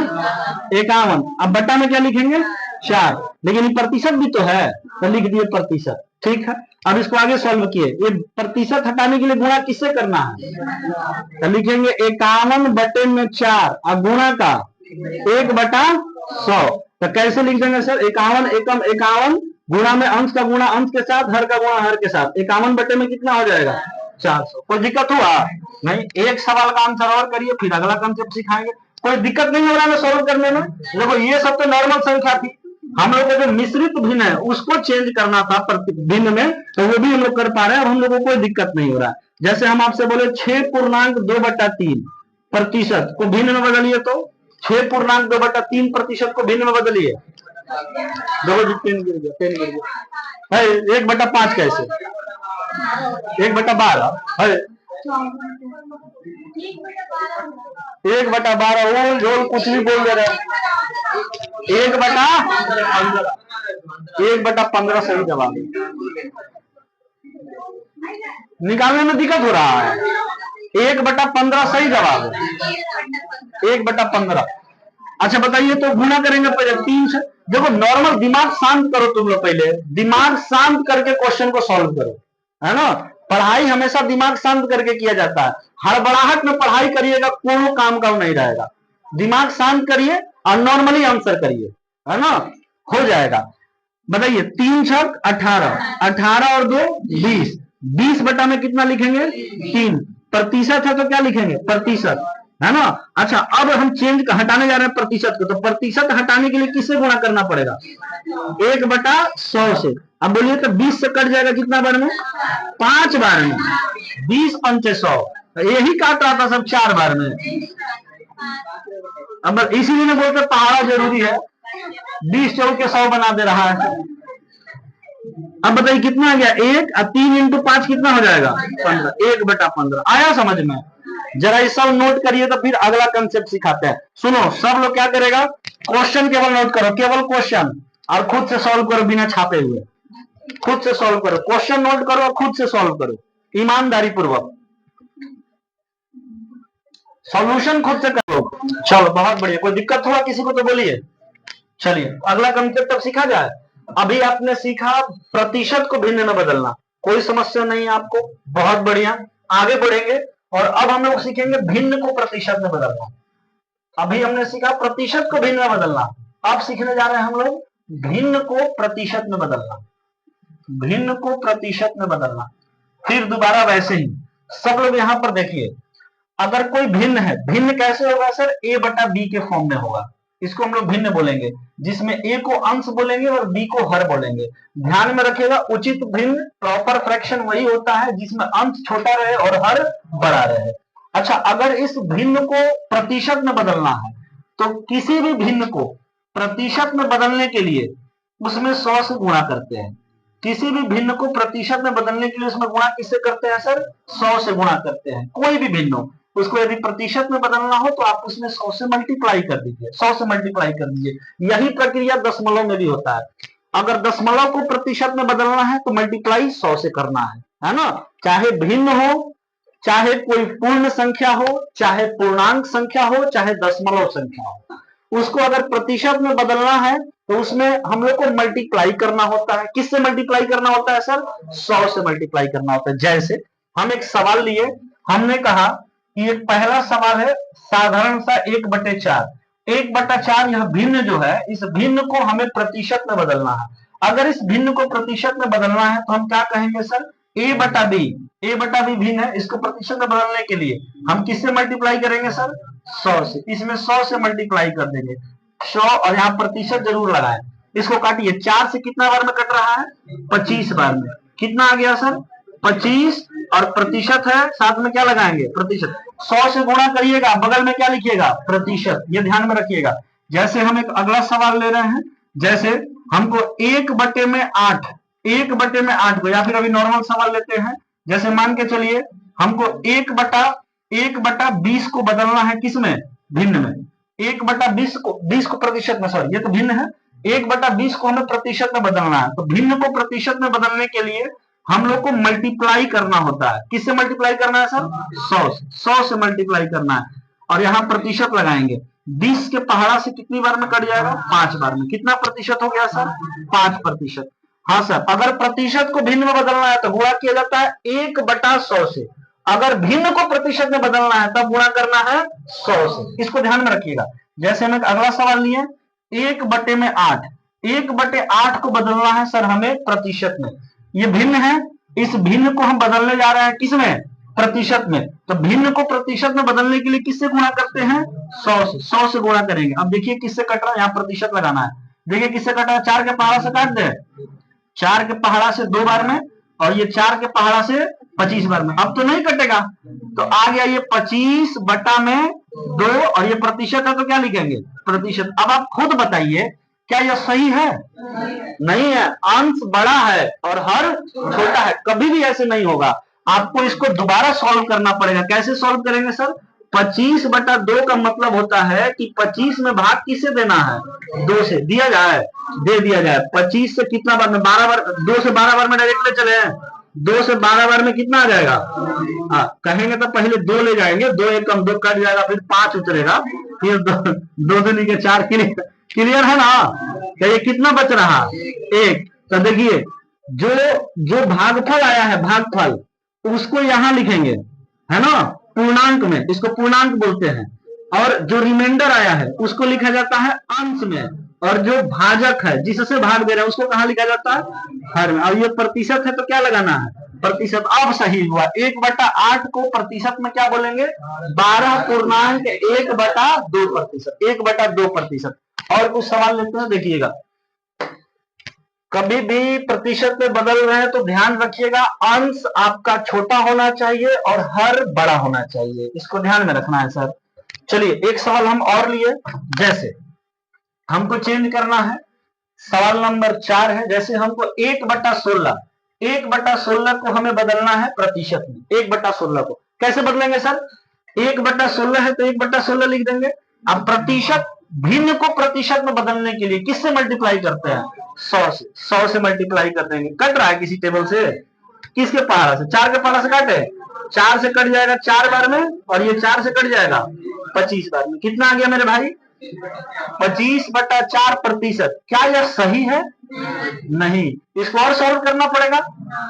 51। अब बटा में क्या लिखेंगे 4, लेकिन ये प्रतिशत भी तो है तो लिख दिए प्रतिशत, ठीक है। अब इसको आगे सॉल्व किए, ये प्रतिशत हटाने के लिए गुणा किससे करना है, तो लिखेंगे 51/4 और गुणा का 1/100। तो कैसे लिख देंगे सर, 51 एकम 51, गुणा में अंश का गुणा अंश के साथ, हर का गुणा हर के साथ, 51 बटे में कितना हो जाएगा 400। कोई दिक्कत हुआ नहीं। एक सवाल का आंसर और करिए, फिर अगला कंसेप्ट सिखाएंगे। कोई दिक्कत नहीं हो रहा है सॉल्व करने में। देखो ये सब तो नॉर्मल संख्या थी, हम लोग को जो मिश्रित भिन्न है उसको चेंज करना था भिन्न में, तो वो भी हम लोग कर पा रहे हैं और हम लोग को कोई दिक्कत नहीं हो रहा है। जैसे हम आपसे बोले 6.2/3 प्रतिशत को भिन्न में बदलिए, तो 6.2/3 प्रतिशत को भिन्न में बदलिए, पेन गिर गया, 1/5 कैसे, 1/12 है, 1/12 ओल झोल कुछ भी बोल दे रहे, 1/15 सही जवाब। निकालने में दिक्कत हो रहा है, 1/15 सही जवाब है, 1/15। अच्छा बताइए, तो गुणा करेंगे पहले 3 से। देखो नॉर्मल दिमाग शांत करो तुम लोग, पहले दिमाग शांत करके क्वेश्चन को सॉल्व करो, है ना। पढ़ाई हमेशा दिमाग शांत करके किया जाता है, हड़बड़ाहट में पढ़ाई करिएगा कोई काम का नहीं रहेगा। दिमाग शांत करिए और नॉर्मली आंसर करिए, है ना, हो जाएगा। बताइए 3 छक 18, 18 और 2 20, 20 बटा में कितना लिखेंगे 3, प्रतिशत है तो क्या लिखेंगे प्रतिशत, है ना। अच्छा अब हम चेंज हटाने जा रहे हैं प्रतिशत को, तो प्रतिशत हटाने के लिए किससे गुणा करना पड़ेगा 1/100 से। अब बोलिए तो 20 से कट जाएगा कितना बार में 5 बार में, 20 पंचे 100, यही काट रहा था सब 4 बार में। अब इसीलिए बोलते पहाड़ा जरूरी है, 20 चौक के 100 बना दे रहा है। अब बताइए कितना आ गया 1 और 3 × 5 कितना हो जाएगा 15, 1/15 आया समझ में। जरा ये सब नोट करिए तो फिर अगला कंसेप्ट सिखाते हैं। सुनो सब लोग क्या करेगा, क्वेश्चन केवल नोट करो, केवल क्वेश्चन, और खुद से सॉल्व करो बिना छापे हुए, खुद से सॉल्व करो, क्वेश्चन नोट करो और खुद से सॉल्व करो ईमानदारी पूर्वक, सॉल्यूशन खुद से करो। चलो बहुत बढ़िया, कोई दिक्कत हुआ किसी को तो बोलिए। चलिए अगला कंसेप्ट अब सीखा जाए। अभी आपने सीखा प्रतिशत को भिन्न में बदलना, कोई समस्या नहीं है आपको, बहुत बढ़िया। आगे बढ़ेंगे और अब हम लोग सीखेंगे भिन्न को प्रतिशत में बदलना। अभी हमने सीखा प्रतिशत को भिन्न में बदलना, अब सीखने जा रहे हैं हम लोग भिन्न को प्रतिशत में बदलना, भिन्न को प्रतिशत में बदलना। फिर दोबारा वैसे ही सब लोग यहां पर देखिए, अगर कोई भिन्न है, भिन्न कैसे होगा सर, a/b के फॉर्म में होगा, इसको हम लोग भिन्न बोलेंगे, जिसमें a को अंश बोलेंगे और b को हर बोलेंगे। ध्यान में रखिएगा उचित भिन्न प्रॉपर फ्रैक्शन वही होता है जिसमें अंश छोटा रहे और हर बड़ा रहे। अच्छा, अगर इस भिन्न को प्रतिशत में बदलना है तो किसी भी भिन्न को प्रतिशत में बदलने के लिए उसमें 100 से गुणा करते हैं। किसी भी भिन्न को प्रतिशत में बदलने के लिए उसमें गुणा किससे करते हैं सर? 100 से गुणा करते हैं। कोई भी भिन्न हो उसको यदि प्रतिशत में बदलना हो तो आप उसमें 100 से मल्टीप्लाई कर दीजिए, 100 से मल्टीप्लाई कर दीजिए। यही प्रक्रिया दशमलव में भी होता है। अगर दशमलव को प्रतिशत में बदलना है तो मल्टीप्लाई 100 से करना है ना। चाहे भिन्न हो, चाहे कोई पूर्ण संख्या हो, चाहे पूर्णांक संख्या हो, चाहे दशमलव संख्या हो, उसको अगर प्रतिशत में बदलना है तो उसमें हम लोग को मल्टीप्लाई करना होता है। किससे मल्टीप्लाई करना होता है सर? 100 से मल्टीप्लाई करना होता है। जैसे हम एक सवाल लिए, हमने कहा कि एक पहला सवाल है साधारण सा 1/4। 1/4 यह भिन्न जो है, इस भिन्न को हमें प्रतिशत में बदलना है। अगर इस भिन्न को प्रतिशत में बदलना है तो हम क्या कहेंगे सर? a/b। a/b भिन्न है, इसको प्रतिशत में बदलने के लिए हम किससे मल्टीप्लाई करेंगे सर? 100 से। इसमें 100 से मल्टीप्लाई कर देंगे 100, और यहाँ प्रतिशत जरूर लगाए। इसको काटिए, 4 से कितना बार में कट रहा है? 25 बार में। कितना आ गया सर? 25, और प्रतिशत है, साथ में क्या लगाएंगे? प्रतिशत। 100 से गुणा करिएगा, बगल में क्या लिखिएगा? प्रतिशत। ये ध्यान में रखिएगा। जैसे हम एक अगला सवाल ले रहे हैं, जैसे हमको 1/8, 1/8 को, या फिर अभी नॉर्मल सवाल लेते हैं, जैसे मान के चलिए हमको 1/20 को बदलना है किसमें? भिन्न में। 1/20 को प्रतिशत में, सॉरी ये तो भिन्न है, 1/20 को हमें प्रतिशत में बदलना है। तो भिन्न को प्रतिशत में बदलने के लिए हम लोग को मल्टीप्लाई करना होता है। किससे मल्टीप्लाई करना है सर? 100 से मल्टीप्लाई करना है, और यहाँ प्रतिशत लगाएंगे। 20 के पहाड़ा से कितनी बार में कट जाएगा? 5 बार में। कितना प्रतिशत हो गया सर? 5%। हाँ सर, अगर प्रतिशत को भिन्न में बदलना है तो गुणा किया जाता है 1/100 से। अगर भिन्न को प्रतिशत में बदलना है तब गुणा करना है 100 से। इसको ध्यान में रखिएगा। जैसे हम एक अगला सवाल लिए, 1/8, 1/8 को बदलना है सर हमें प्रतिशत में। ये भिन्न है, इस भिन्न को हम बदलने जा रहे हैं किसमें? प्रतिशत में। तो भिन्न को प्रतिशत में बदलने के लिए किससे गुणा करते हैं? 100 से। 100 से गुणा करेंगे। अब देखिए किससे कट रहा है, यहाँ प्रतिशत लगाना है। देखिए किससे कट रहा है? 4 के पहाड़ा से काट दे, 4 के पहाड़ा से 2 बार में, और ये 4 के पहाड़ा से 25 बार में। अब तो नहीं कटेगा, तो आ गया ये 25/2, और ये प्रतिशत है तो क्या लिखेंगे? प्रतिशत। अब आप खुद बताइए क्या यह सही है? नहीं है। अंश बड़ा है और हर छोटा है, कभी भी ऐसे नहीं होगा। आपको इसको दोबारा सॉल्व करना पड़ेगा। कैसे सॉल्व करेंगे सर? 25/2 का मतलब होता है कि 25 में भाग किससे देना है? 2 से। दिया जाए, दे दिया जाए। 25 से कितना बार में? 12 बार। 2 से 12 बार में डायरेक्ट ले चले हैं, 2 से 12 बार में कितना आ जाएगा? कहेंगे तो पहले 2 ले जाएंगे, 2 1 कम 2 कट जाएगा, फिर 5 उतरेगा, फिर 2 2 के 4। क्लियर है ना? तो ये कितना बच रहा? 1। तो देखिए जो भागफल आया है, भागफल, उसको यहां लिखेंगे, है ना, पूर्णांक में। इसको पूर्णांक बोलते हैं। और जो रिमाइंडर आया है उसको लिखा जाता है अंश में, और जो भाजक है जिससे भाग दे रहे हैं उसको कहां लिखा जाता है? हर में। और ये प्रतिशत है तो क्या लगाना है? प्रतिशत। अब सही हुआ। 1/8 को प्रतिशत में क्या बोलेंगे? 12.1/2%। 1/2%। और कुछ सवाल लेते हैं, देखिएगा। कभी भी प्रतिशत में बदल रहे हैं तो ध्यान रखिएगा अंश आपका छोटा होना चाहिए और हर बड़ा होना चाहिए। इसको ध्यान में रखना है सर। चलिए एक सवाल हम और लिए, जैसे हमको चेंज करना है। सवाल नंबर 4 है, जैसे हमको 1/16 को हमें बदलना है प्रतिशत में। 1/16 को कैसे बदलेंगे सर? 1/16 है तो 1/16 लिख देंगे। अब प्रतिशत, भिन्न को प्रतिशत में बदलने के लिए किससे मल्टीप्लाई करते हैं? 100 से। 100 से मल्टीप्लाई कर देंगे। कट रहा है किसी टेबल से? किसके पहाड़ा से? 4 के पहाड़ा से काटे, 4 से कट जाएगा 4 बार में, और ये 4 से कट जाएगा 25 बार में। कितना आ गया मेरे भाई? 25/4%। क्या यह सही है? नहीं। इसको और सॉल्व करना पड़ेगा।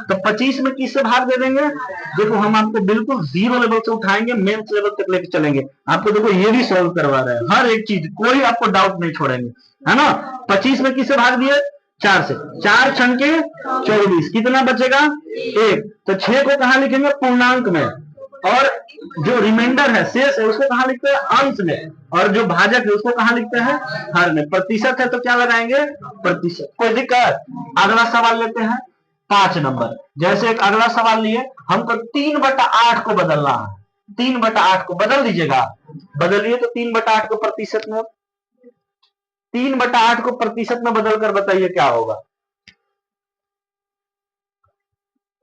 तो 25 में किससे भाग दे देंगे? देखो हम आपको बिल्कुल 0 लेवल से उठाएंगे, मेंस लेवल तक लेके चलेंगे। आपको देखो ये भी सॉल्व करवा रहे हैं, हर एक चीज, कोई आपको डाउट नहीं छोड़ेंगे, है ना। 25 में किससे भाग दिए? 4 से। 4 छंके 24। कितना बचेगा? 1। तो 6 को कहां लिखेंगे? पूर्णांक में। और जो रिमाइंडर है, शेष है, उसको कहां लिखते हैं? अंश में। और जो भाजक है उसको कहां लिखते हैं? हर में। प्रतिशत है तो क्या लगाएंगे? प्रतिशत। कोई दिक्कत? अगला सवाल लेते हैं 5 नंबर। जैसे एक अगला सवाल लिए, हमको 3/8 को बदलना है। 3/8 को बदल दीजिएगा, बदलिए तो 3/8 को प्रतिशत में, 3/8 को प्रतिशत में बदल कर बताइए क्या होगा।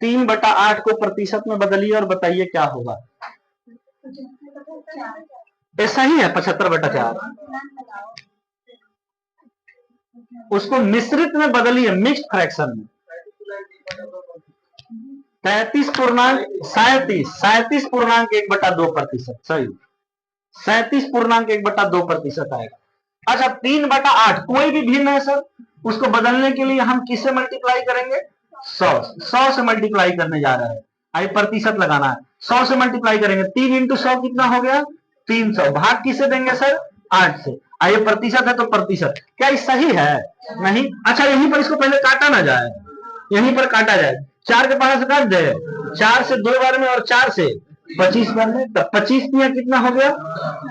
3/8 को प्रतिशत में बदलिए और बताइए क्या होगा। ऐसा ही है 75/4। उसको मिश्रित में बदलिए, मिक्स्ड फ्रैक्शन में। 37.1/2%, सही, 37.1/2% आएगा। अच्छा 3/8 कोई भी भिन्न है सर, उसको बदलने के लिए हम किससे मल्टीप्लाई करेंगे, 100 से मल्टीप्लाई करने जा रहे हैं। आइए प्रतिशत लगाना है, 100 से मल्टीप्लाई करेंगे, 3 × 100 कितना हो गया 300, भाग किससे देंगे सर 8 से। आइए प्रतिशत है तो प्रतिशत, क्या ये सही है, नहीं। अच्छा यहीं पर इसको पहले काटा ना जाए, यहीं पर काटा जाए, 4 के 5 से काट दे, 4 से 2 बार में और 4 से 25 बार में, तो 25 में कितना हो गया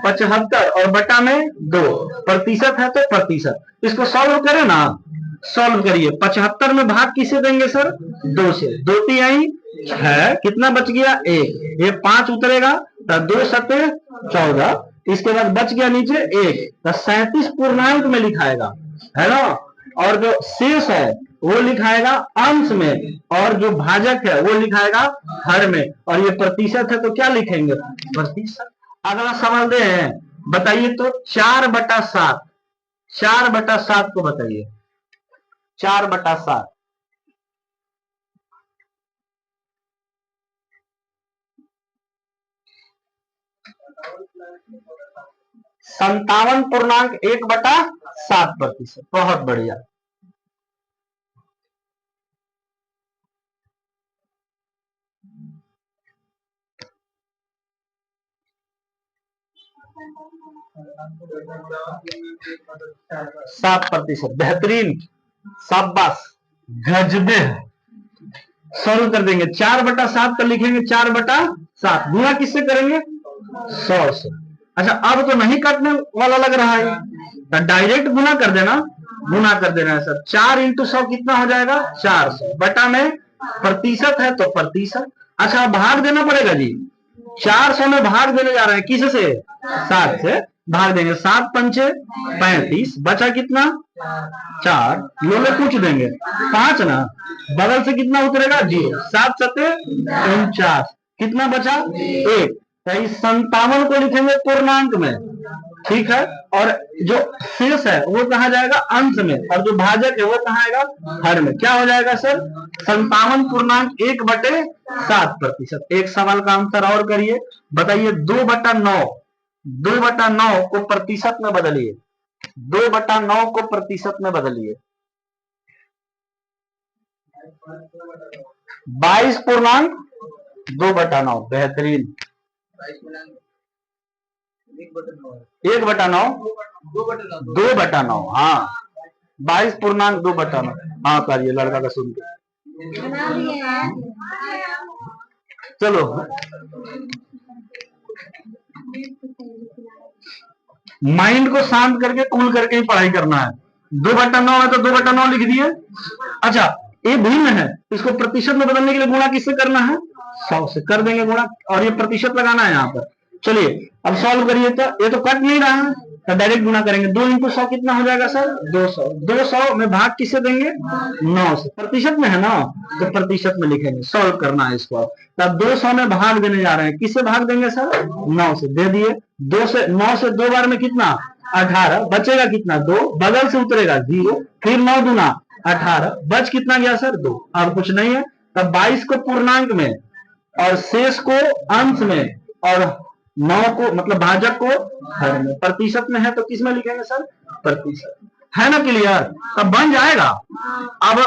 75 और बटा में 2, प्रतिशत है तो प्रतिशत। इसको सॉल्व करें ना, सॉल्व करिए, 75 में भाग किसे देंगे सर 2 से, 2 तिहाई है, कितना बच गया 1, ये 5 उतरेगा तो 2 सत्ते 14, इसके बाद बच गया नीचे 1, तो 37 पूर्णांक में लिखाएगा, है ना। और जो शेष है वो लिखाएगा अंश में, और जो भाजक है वो लिखाएगा हर में, और ये प्रतिशत है तो क्या लिखेंगे प्रतिशत। अगला सवाल दे हैं, बताइए तो 4/7, 4/7 को बताइए, 4/7 57.1/7%, बहुत बढ़िया। सात प्रतिशत, बेहतरीन, शाबाश, गजबे। सॉल्व कर देंगे, 4/7 का लिखेंगे 4/7, गुणा किससे करेंगे 100 से। अच्छा अब तो नहीं काटने वाला लग रहा है, तो डायरेक्ट गुना कर देना, गुना कर देना है सर। 4 × 100 कितना हो जाएगा 400, बटा में प्रतिशत है तो प्रतिशत। अच्छा भाग देना पड़ेगा जी, 400 में भाग देने जा रहे हैं, किससे 7 से भाग देंगे, 7 पंचे 35, बचा कितना 4, लोले पूछ देंगे 5 ना, बगल से कितना उतरेगा 0, 7 सत्ते 49, कितना बचा 1, 57 को लिखेंगे पूर्णांक में, ठीक है। और जो शेष है वो कहा जाएगा अंश में, और जो भाजक है वो कहा आएगा हर में, क्या हो जाएगा सर 57.1/7%। एक सवाल का आंसर और करिए, बताइए 2/9, 2/9 को प्रतिशत में बदलिए, 2/9 को प्रतिशत में बदलिए, 22.2/9, बेहतरीन, 1/9, 2/9, हाँ 22.2/9, हाँ करिए लड़का का सुन के, चलो माइंड को शांत करके कूल करके ही पढ़ाई करना है। 2/9 है तो 2/9 लिख दिए। अच्छा ये भिन्न है, इसको प्रतिशत में बदलने के लिए गुणा किससे करना है 100 से, कर देंगे गुणा, और ये प्रतिशत लगाना है यहाँ पर। चलिए अब सॉल्व करिए, तो ये तो कट नहीं रहा है तो डायरेक्ट गुणा करेंगे, 2 × 100 कितना हो जाएगा सर 200, 200 में भाग किससे देंगे 9 से, प्रतिशत में है ना तो प्रतिशत में लिखेंगे, सॉल्व करना है इसको। तब 200 में भाग देने जा रहे हैं, किससे भाग देंगे सर 9 से, दे दिए, 2 से 9 से 2 बार में कितना 18, बचेगा कितना 2, बगल से उतरेगा 0, फिर 9 दूना 18, बच कितना गया सर 2, अब कुछ नहीं है, तब 22 को पूर्णांक में और शेष को अंश में और 9 को मतलब भाजक को हर में, प्रतिशत में है तो किस में लिखेंगे सर प्रतिशत, है ना क्लियर, तब बन जाएगा। अब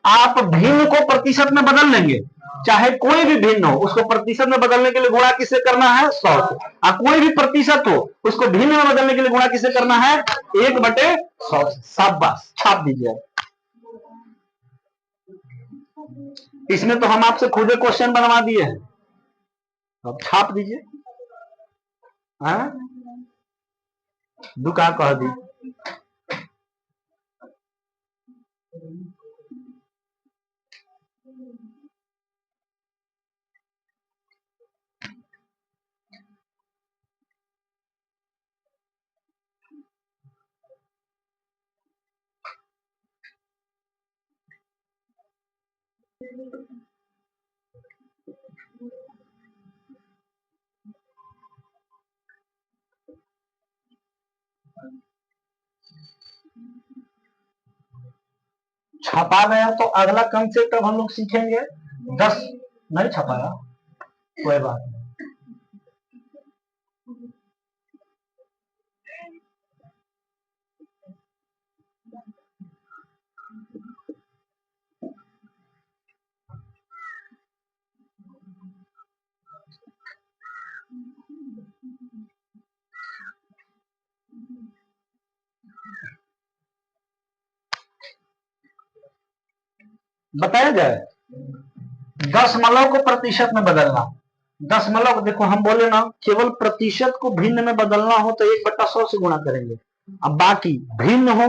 आप भिन्न को प्रतिशत में बदल लेंगे, चाहे कोई भी भिन्न हो उसको प्रतिशत में बदलने के लिए गुणा किससे करना है 100 से, कोई भी प्रतिशत हो उसको भिन्न में बदलने के लिए गुणा किससे करना है 1/100 से, शाबाश, छाप दीजिए। इसमें तो हम आपसे खुद क्वेश्चन बनवा दिए हैं, अब छाप दीजिए, दुका कह दी। छपा गया तो अगला कंसेप्ट अब हम लोग सीखेंगे 10। नहीं छपाया, कोई बात नहीं। बताया जाए दशमलव को प्रतिशत में बदलना। दशमलव देखो हम बोले ना, केवल प्रतिशत को भिन्न में बदलना हो तो 1/100 से गुणा करेंगे। अब बाकी भिन्न हो,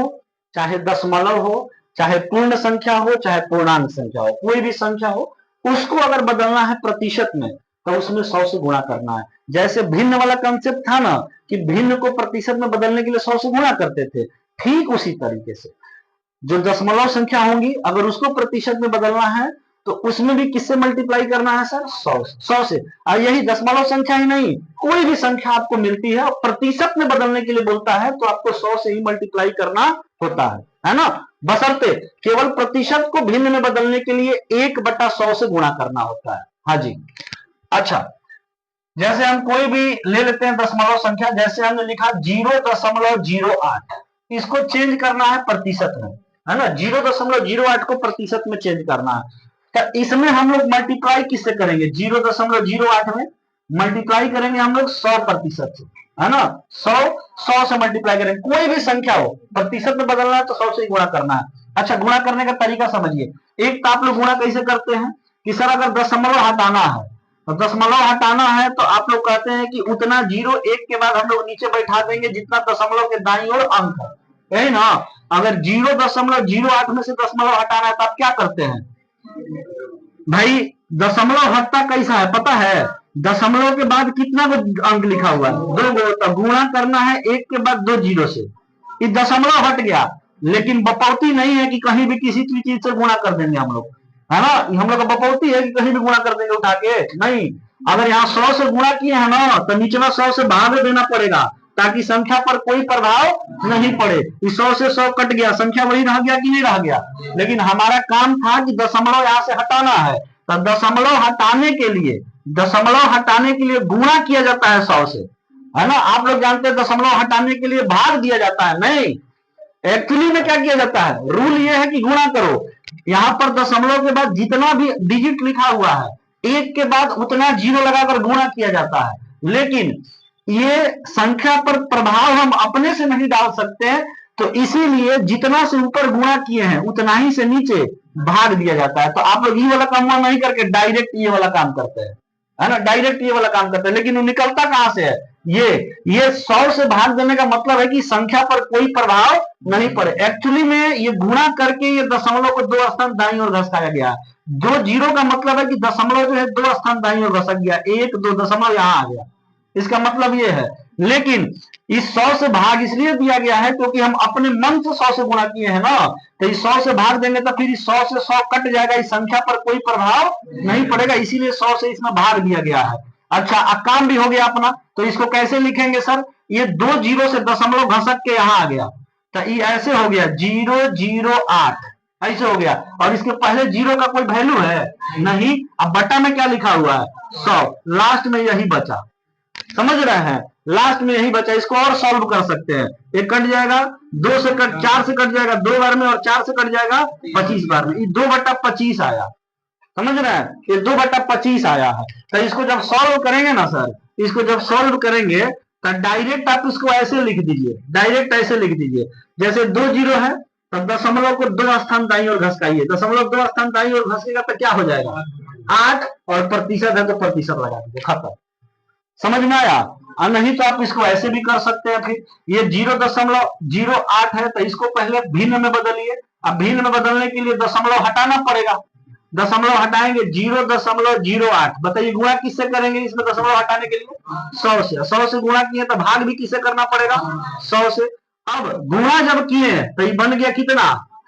चाहे दशमलव हो, चाहे पूर्ण संख्या हो, चाहे पूर्णांक संख्या हो, कोई भी संख्या हो, उसको अगर बदलना है प्रतिशत में तो उसमें 100 से गुणा करना है। जैसे भिन्न वाला कंसेप्ट था ना कि भिन्न को प्रतिशत में बदलने के लिए 100 से गुणा करते थे, ठीक उसी तरीके से जो दशमलव संख्या होंगी अगर उसको प्रतिशत में बदलना है तो उसमें भी किससे मल्टीप्लाई करना है सर? 100 से। और यही दशमलव संख्या ही नहीं, कोई भी संख्या आपको मिलती है और प्रतिशत में बदलने के लिए बोलता है तो आपको 100 से ही मल्टीप्लाई करना होता है ना। बशर्ते केवल प्रतिशत को भिन्न में बदलने के लिए 1/100 से गुणा करना होता है। हाँ जी। अच्छा, जैसे हम कोई भी ले लेते हैं दशमलव संख्या, जैसे हमने लिखा 0.08, इसको चेंज करना है प्रतिशत में, है ना। 0.08 को प्रतिशत में चेंज करना है तो इसमें हम लोग मल्टीप्लाई किससे करेंगे? 0.08 में मल्टीप्लाई करेंगे हम लोग 100% से, है ना। 100 से मल्टीप्लाई करेंगे। कोई भी संख्या हो प्रतिशत में बदलना है तो 100 से गुणा करना है। अच्छा, गुणा करने का तरीका समझिए। एक तो आप लोग गुणा कैसे करते हैं कि सर अगर दशमलव हटाना है तो दशमलव हटाना है तो आप लोग कहते हैं कि उतना 0 1 के बाद हम लोग नीचे बैठा देंगे जितना दशमलव के दाईं ओर अंक है, यही ना। अगर 0.08 में से दशमलव हटाना है तो आप क्या करते हैं भाई? दशमलव हटता कैसा है पता है? दशमलव के बाद कितना अंक लिखा हुआ है? 2 गो। तो गुणा करना है 1 के बाद 2 जीरो से। ये दशमलव हट गया, लेकिन बपौती नहीं है कि कहीं भी किसी चीज से गुणा कर देंगे हम लोग, है ना। हम लोग का बपौती है कि कहीं भी गुणा कर देंगे उठा के, नहीं। अगर यहाँ 100 से गुणा किए हैं ना तो निचला 100 से भाग देना पड़ेगा ताकि संख्या पर कोई प्रभाव नहीं पड़े। 100 से 100 कट गया, संख्या वही रह गया कि नहीं रह गया। लेकिन हमारा काम था कि दशमलव यहाँ से हटाना है, तो दशमलव हटाने के लिए गुणा किया जाता है 100 से, है ना। आप लोग जानते हैं दशमलव हटाने के लिए भाग दिया जाता है, नहीं। एक्चुअली में क्या किया जाता है? रूल ये है कि गुणा करो। यहाँ पर दशमलव के बाद जितना भी डिजिट लिखा हुआ है, 1 के बाद उतना जीरो लगाकर गुणा किया जाता है। लेकिन ये संख्या पर प्रभाव हम अपने से नहीं डाल सकते हैं, तो इसीलिए जितना से ऊपर गुणा किए हैं उतना ही से नीचे भाग दिया जाता है। तो आप लोग ये वाला काम नहीं करके डायरेक्ट ये वाला काम करते हैं, है ना। डायरेक्ट ये वाला काम करते हैं, लेकिन वो निकलता कहां से है? ये 100 से भाग देने का मतलब है कि संख्या पर कोई प्रभाव नहीं पड़े। एक्चुअली में ये गुणा करके ये दशमलव को 2 स्थान दाईं ओर घसकाया गया। 2 जीरो का मतलब है कि दशमलव जो है 2 स्थान दाईं ओर घसक गया, 1 2 दशमलव यहां आ गया, इसका मतलब ये है। लेकिन इस 100 से भाग इसलिए दिया गया है क्योंकि हम अपने मन से 100 से गुणा किए हैं ना, तो इस 100 से भाग देंगे तो फिर इस 100 से 100 कट जाएगा, इस संख्या पर कोई प्रभाव नहीं पड़ेगा, इसीलिए 100 से इसमें भाग दिया गया है। अच्छा, काम भी हो गया अपना। तो इसको कैसे लिखेंगे सर? ये 2 जीरो से दशमलव घसक के यहाँ आ गया, तो ये ऐसे हो गया 008, ऐसे हो गया। और इसके पहले जीरो का कोई वैल्यू है नहीं। अब बटा में क्या लिखा हुआ है? 100, लास्ट में यही बचा, समझ रहे हैं? लास्ट में यही बचा। इसको और सॉल्व कर सकते हैं। एक कट जाएगा, 2 से कट 4 से कट जाएगा 2 बार में, और 4 से कट जाएगा 25 बार में। ये 2/25 आया, समझ रहे हैं? ये 2/25 आया है। तो इसको जब सॉल्व करेंगे ना सर, इसको जब सॉल्व करेंगे तो डायरेक्ट आप इसको ऐसे लिख दीजिए, डायरेक्ट ऐसे लिख दीजिए। जैसे 2 जीरो है तो दशमलव को 2 स्थान दाईं ओर घसकाइए, दशमलव 2 स्थान दाईं ओर घसकेगा तो क्या हो जाएगा? 8, और प्रतिशत है तो प्रतिशत लगा दीजिए, खत्म। समझ में आया? और नहीं तो आप इसको ऐसे भी कर सकते हैं। फिर ये 0.08 है तो इसको पहले भिन्न में बदलिए। अब भिन्न में बदलने के लिए दशमलव हटाना पड़ेगा, दशमलव हटाएंगे 0.08। बताइए गुणा किससे करेंगे इसमें दशमलव हटाने के लिए? 100 से। 100 से गुणा किए तो भाग भी किससे करना पड़ेगा? 100 से। अब गुणा जब किए तो ये बन गया कितना?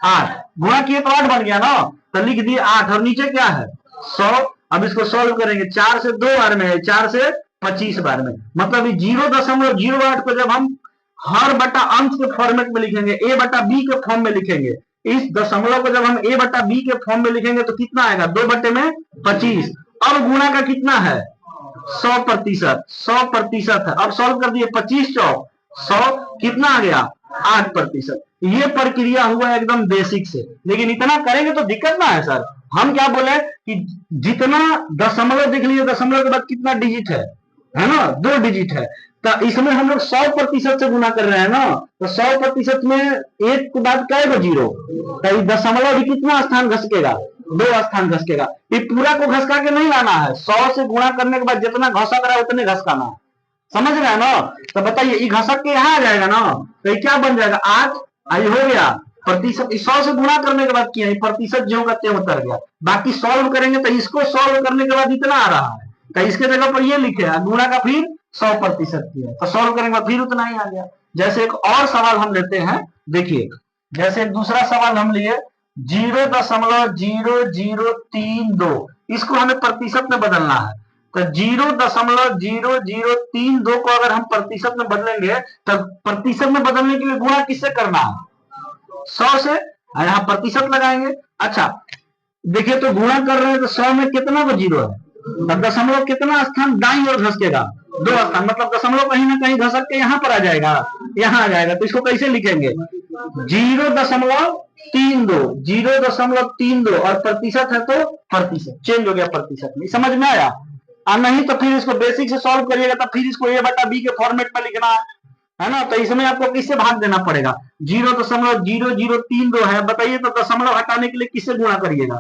8। गुणा किए तो 8 बन गया ना। तो लिख दिए 8 और नीचे क्या है 100। अब इसको सॉल्व करेंगे 4 से 2 बार में है, 4 से 25 बार में, मतलब 0.08 को जब हम हर बटा अंश के फॉर्मेट में लिखेंगे, ए बटा बी के फॉर्म में लिखेंगे, इस दशमलव को जब हम ए बटा बी के फॉर्म में लिखेंगे तो कितना आएगा 2 बटे में 25। अब गुणा का कितना है 100%, 100% है। अब सॉल्व कर दिए 25 चौक 100, कितना आ गया 8%। ये प्रक्रिया हुआ एकदम बेसिक से, लेकिन इतना करेंगे तो दिक्कत ना है सर। हम क्या बोले कि जितना दशमलव देख लीजिए, दशमलव के बाद कितना डिजिट है ना 2 डिजिट है, तो इसमें हम लोग 100% से गुना कर रहे हैं ना, तो 100% में एक के बाद कै गो जीरो, तो दशमलव भी कितना स्थान घसकेगा 2 स्थान घसकेगा। ये पूरा को घसका के नहीं लाना है, 100 से गुणा करने के बाद जितना घसक रहा है उतने घसकाना है, समझ रहे हैं ना। तो बताइए ये घसक के यहाँ आ जाएगा ना, तो ये क्या बन जाएगा 8, आई हो गया प्रतिशत। 100 से गुणा करने के बाद किया प्रतिशत जो होगा त्यों उतर गया। बाकी सॉल्व करेंगे तो इसको सॉल्व करने के बाद इतना आ रहा है, तो इसके जगह पर ये लिखे गुणा का फिर 100% किया, तो सॉल्व करेंगे फिर उतना ही आ गया। जैसे एक और सवाल हम लेते हैं, देखिए जैसे एक दूसरा सवाल हम लिए 0.0032, इसको हमें प्रतिशत में बदलना है। तो 0.0032 को अगर हम प्रतिशत में बदलेंगे तो प्रतिशत में बदलने के लिए गुणा किससे करना है 100 से, यहाँ प्रतिशत लगाएंगे। अच्छा देखिए तो गुणा कर रहे हैं तो 100 में कितना को जीरो है, तब दशमलव कितना स्थान दाईं ओर घसकेगा 2 स्थान, मतलब दशमलव कहीं ना कहीं घसक के यहाँ पर आ जाएगा, यहाँ आ जाएगा। तो इसको कैसे लिखेंगे 0.32 और प्रतिशत है तो प्रतिशत चेंज हो गया प्रतिशत में, समझ में आया। नहीं तो फिर इसको बेसिक से सॉल्व करिएगा तो फिर इसको ए बटा बी के फॉर्मेट में लिखना है ना, तो इसमें आपको किससे भाग देना पड़ेगा 0.0032 है, बताइए तो दशमलव हटाने के लिए किससे गुणा करिएगा,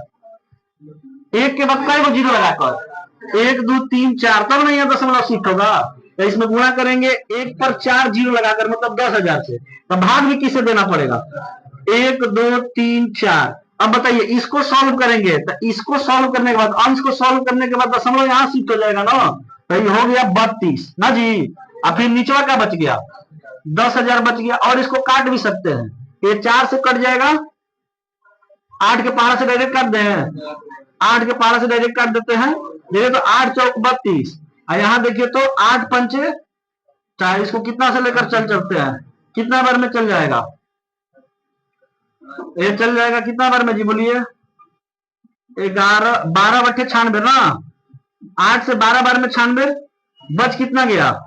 एक के बाद कई को जीरो लगाकर 1 2 3 4, तब नहीं है दशमलव शिफ्ट होगा। तो इसमें गुणा करेंगे 1 पर 4 जीरो लगाकर, मतलब 10,000 से, तो भाग भी किसे देना पड़ेगा 1 2 3 4। अब बताइए इसको सॉल्व करेंगे तो इसको सॉल्व करने के बाद अंश को सॉल्व करने के बाद दशमलव यहाँ शिफ्ट हो जाएगा ना, तो ये हो गया 32 ना जी। अब फिर नीचवा क्या बच गया 10,000 बच गया, और इसको काट भी सकते हैं, ये 4 से कट जाएगा, 8 के पहाड़ा से डायरेक्ट काट दें, 8 के पहाड़ा से डायरेक्ट काट देते हैं, देखिए तो 8 चौक 32, और यहाँ देखिए तो 8 पंचे 4, इसको कितना से लेकर चलते हैं, कितना बार में चल जाएगा, ये चल जाएगा कितना बार में जी बोलिए 11 12 बट्टे 96 ना, 8 से 12 बार में 96, बच कितना गया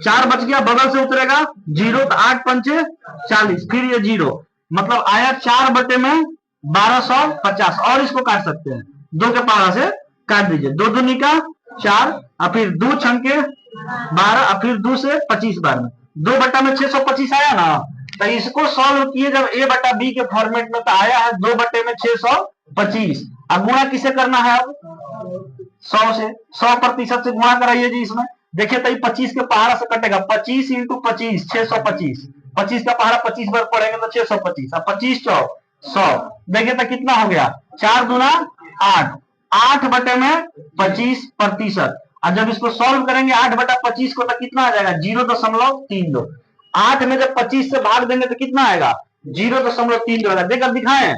4 बच गया, बगल से उतरेगा जीरो, तो 8 पंचे 40, फिर ये जीरो, मतलब आया 4 बटे में 1250। और इसको काट सकते हैं 2 के पहाड़ा से काट दीजिए, 2 दूनी का 4, और फिर 2 छंके 12, और फिर 2 से 25 बार में 2 बटा में 625 आया ना, तो इसको सॉल्व किए जब ए बटा बी के फॉर्मेट में, तो आया है 2 बटे में 625। अब गुणा किसे करना है अब 100 से, 100% से गुणा कराइए जी इसमें, देखिए तो 25 के पहाड़ा से कटेगा, 25 इंटू 25 625, 25 का पहाड़ा 25 बार पड़ेगा तो 625, अब 25 चौक 100, देखिए तो कितना हो गया 4 दूना 8, 8 बटे में 25%। और जब इसको सॉल्व करेंगे 8 बटा 25 को तो कितना आ जाएगा 0.32, 8 में जब 25 से भाग देंगे तो कितना आएगा 0.32 आएगा, देकर दिखाएं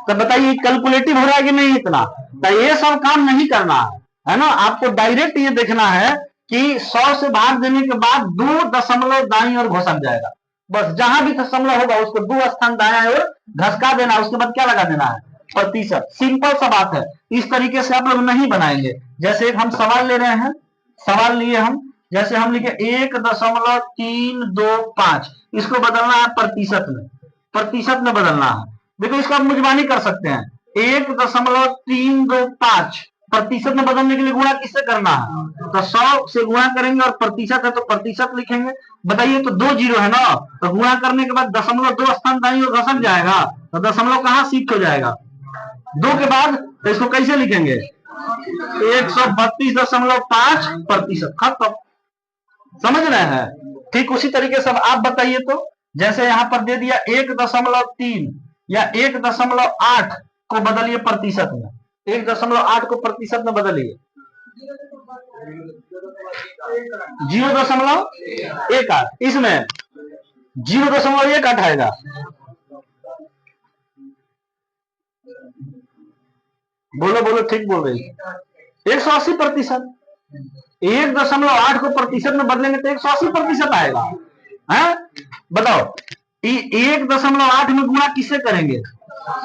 तो बताइए कैलकुलेटिव हो रहा है कि नहीं इतना, तो ये सब काम नहीं करना है ना, आपको डायरेक्ट ये देखना है कि 100 से भाग देने के बाद 2 दशमलव दाईं ओर घसक जाएगा, बस जहां भी दशमलव होगा उसको 2 स्थान दाएं ओर घसका देना, उसके बाद क्या लगा देना है प्रतिशत, सिंपल सा बात है। इस तरीके से आप लोग नहीं बनाएंगे। जैसे एक हम सवाल ले रहे हैं, सवाल लिए हम, जैसे हम लिखे 1.325, इसको बदलना है प्रतिशत में, प्रतिशत में बदलना है। देखो इसको आप मुजबानी कर सकते हैं, 1.325 प्रतिशत में बदलने के लिए गुणा किससे करना है, तो 100 से गुणा करेंगे, और प्रतिशत है तो प्रतिशत लिखेंगे। बताइए तो 2 जीरो है ना, तो गुणा करने के बाद दशमलव 2 स्थान दाईं ओर घसक जाएगा, तो दशमलव कहां शिफ्ट हो जाएगा 2 के बाद, तो इसको कैसे लिखेंगे 132.5%, खत्म, समझ रहे हैं। ठीक उसी तरीके से आप बताइए तो, जैसे यहां पर दे दिया 1.3 या 1.8 को बदलिए प्रतिशत में, 1.8 को प्रतिशत में बदलिए 0.18, इसमें 0.18 आएगा, बोलो बोलो, ठीक बोल रही। 180%। 1.8 को प्रतिशत में बदलेंगे तो 180% आएगा। है बताओ, 1.8 में गुणा किससे करेंगे?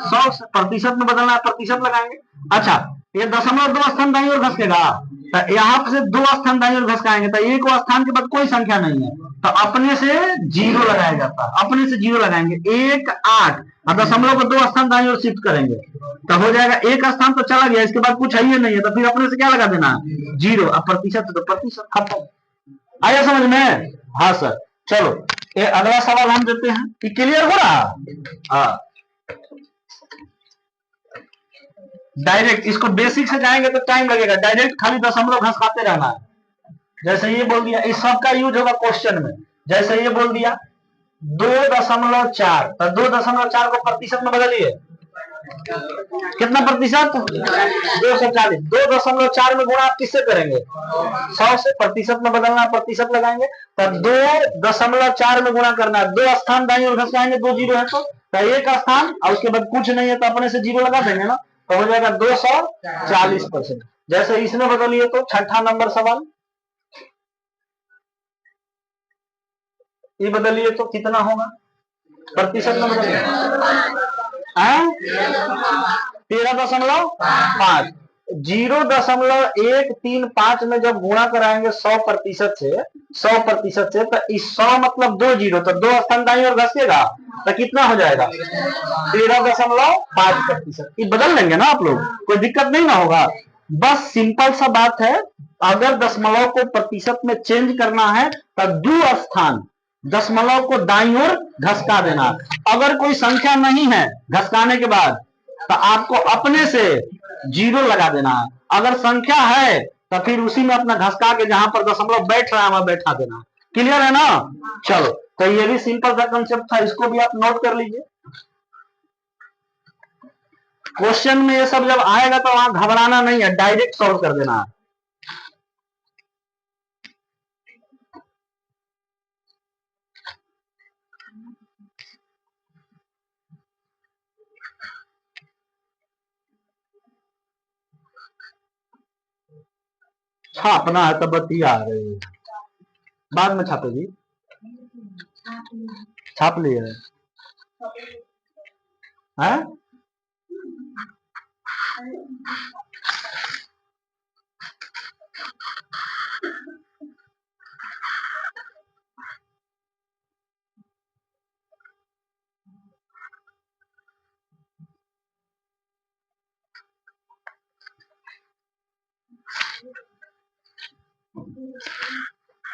100 से। प्रतिशत में बदलना है, प्रतिशत लगाएंगे। अच्छा, ये 0.2 स्थान दाईं ओर घसकेगा, तो यहाँ से 2 स्थान दाईं ओर घसकाएंगे तो एक स्थान के बाद कोई संख्या नहीं है, तो अपने से 0 लगाया जाता है। अपने से 0 लगाएंगे। 1 8 और दशमलव को 2 स्थान दाईं ओर शिफ्ट करेंगे तो हो जाएगा। एक स्थान तो चला गया, इसके बाद कुछ है ही नहीं है, तो फिर अपने से क्या लगा देना है? 0। अब प्रतिशत तो प्रतिशत, खत्म। आया समझ में? हाँ सर। चलो ये अगला सवाल हम देते हैं, कि क्लियर हो रहा? हाँ, डायरेक्ट इसको बेसिक से जाएंगे तो टाइम लगेगा, डायरेक्ट खाली दशमलव घसकाते रहना है। जैसे ये बोल दिया, इस सब का यूज होगा क्वेश्चन में। जैसे ये बोल दिया 2.4, तो 2.4 को प्रतिशत में बदलिए, कितना प्रतिशत? 240। 2.4 में गुणा आप किससे करेंगे? 100 से। प्रतिशत में बदलना, प्रतिशत लगाएंगे, तो 2.4 में गुणा करना है। 2 स्थान दाईं ओर घसकाएंगे, 2 0 है तो एक स्थान और उसके बाद कुछ नहीं है तो अपने से 0 लगा देंगे ना, तो हो जाएगा 240%। जैसे इसमें बदलिए तो छठा नंबर सवाल, ये बदलिए तो कितना होगा? प्रतिशत में बदलिए, 13.5। 0.135 में जब गुणा कराएंगे 100% से, 100% से, तो इस 100 मतलब 2 0, तो 2 स्थान दाईं ओर घसेगा तो कितना हो जाएगा? 13.5%। ये बदल लेंगे ना आप लोग, कोई दिक्कत नहीं ना होगा। बस सिंपल सा बात है, अगर दशमलव को प्रतिशत में चेंज करना है तो 2 स्थान दशमलव को दाईं ओर घसका देना। अगर कोई संख्या नहीं है घसकाने के बाद तो आपको अपने से 0 लगा देना है। अगर संख्या है तो फिर उसी में अपना घसका के जहां पर दशमलव बैठ रहा है वहां बैठा देना। क्लियर है ना? चलो, तो ये भी सिंपल सा कंसेप्ट था, इसको भी आप नोट कर लीजिए। क्वेश्चन में ये सब जब आएगा तो वहां घबराना नहीं है, डायरेक्ट सॉल्व कर देना है। छापना है तो बतिया रहे, बाद में छापेगी। छाप लिए है?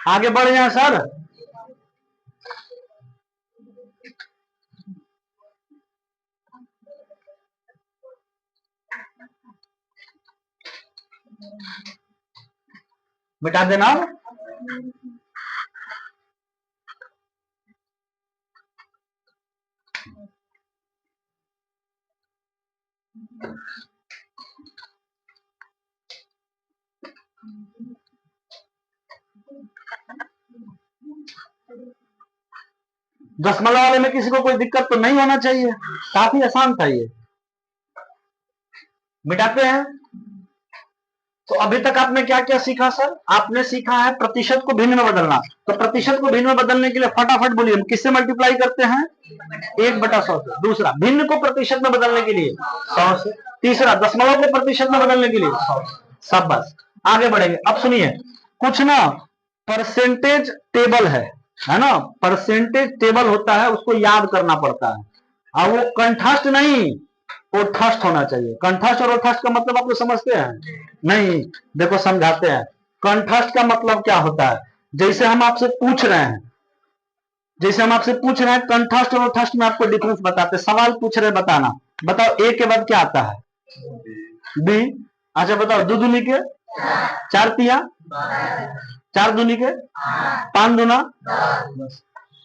आगे बढ़ जाए सर। मिटा देना। दशमलव वाले में किसी को कोई दिक्कत तो नहीं होना चाहिए, काफी आसान था ये। मिटाते हैं। तो अभी तक आपने क्या क्या सीखा सर? आपने सीखा है प्रतिशत को भिन्न में बदलना। तो प्रतिशत को भिन्न में बदलने के लिए फटाफट बोलिए, हम किससे मल्टीप्लाई करते हैं? 1/100 से। दूसरा, भिन्न को प्रतिशत में बदलने के लिए 100 से। तीसरा, दशमलव को प्रतिशत में बदलने के लिए 100। सब बस आगे बढ़ेंगे। अब सुनिए, कुछ ना परसेंटेज टेबल है ना? परसेंटेज टेबल होता है, उसको याद करना पड़ता है, और वो कंठस्थ नहीं, ओठस्थ होना चाहिए। कंठस्थ और ओठस्थ का मतलब आप लोग समझते हैं? नहीं, देखो समझाते हैं। कंठस्थ का मतलब क्या होता है? जैसे हम आपसे पूछ रहे हैं, कंठस्थ और ओठस्थ में आपको डिफरेंस बताते, सवाल पूछ रहे, बताना। बताओ ए के बाद क्या आता है? बी। अच्छा बताओ, 2 दूनी के 4 तिया, 4 दूनी के 5 दूना,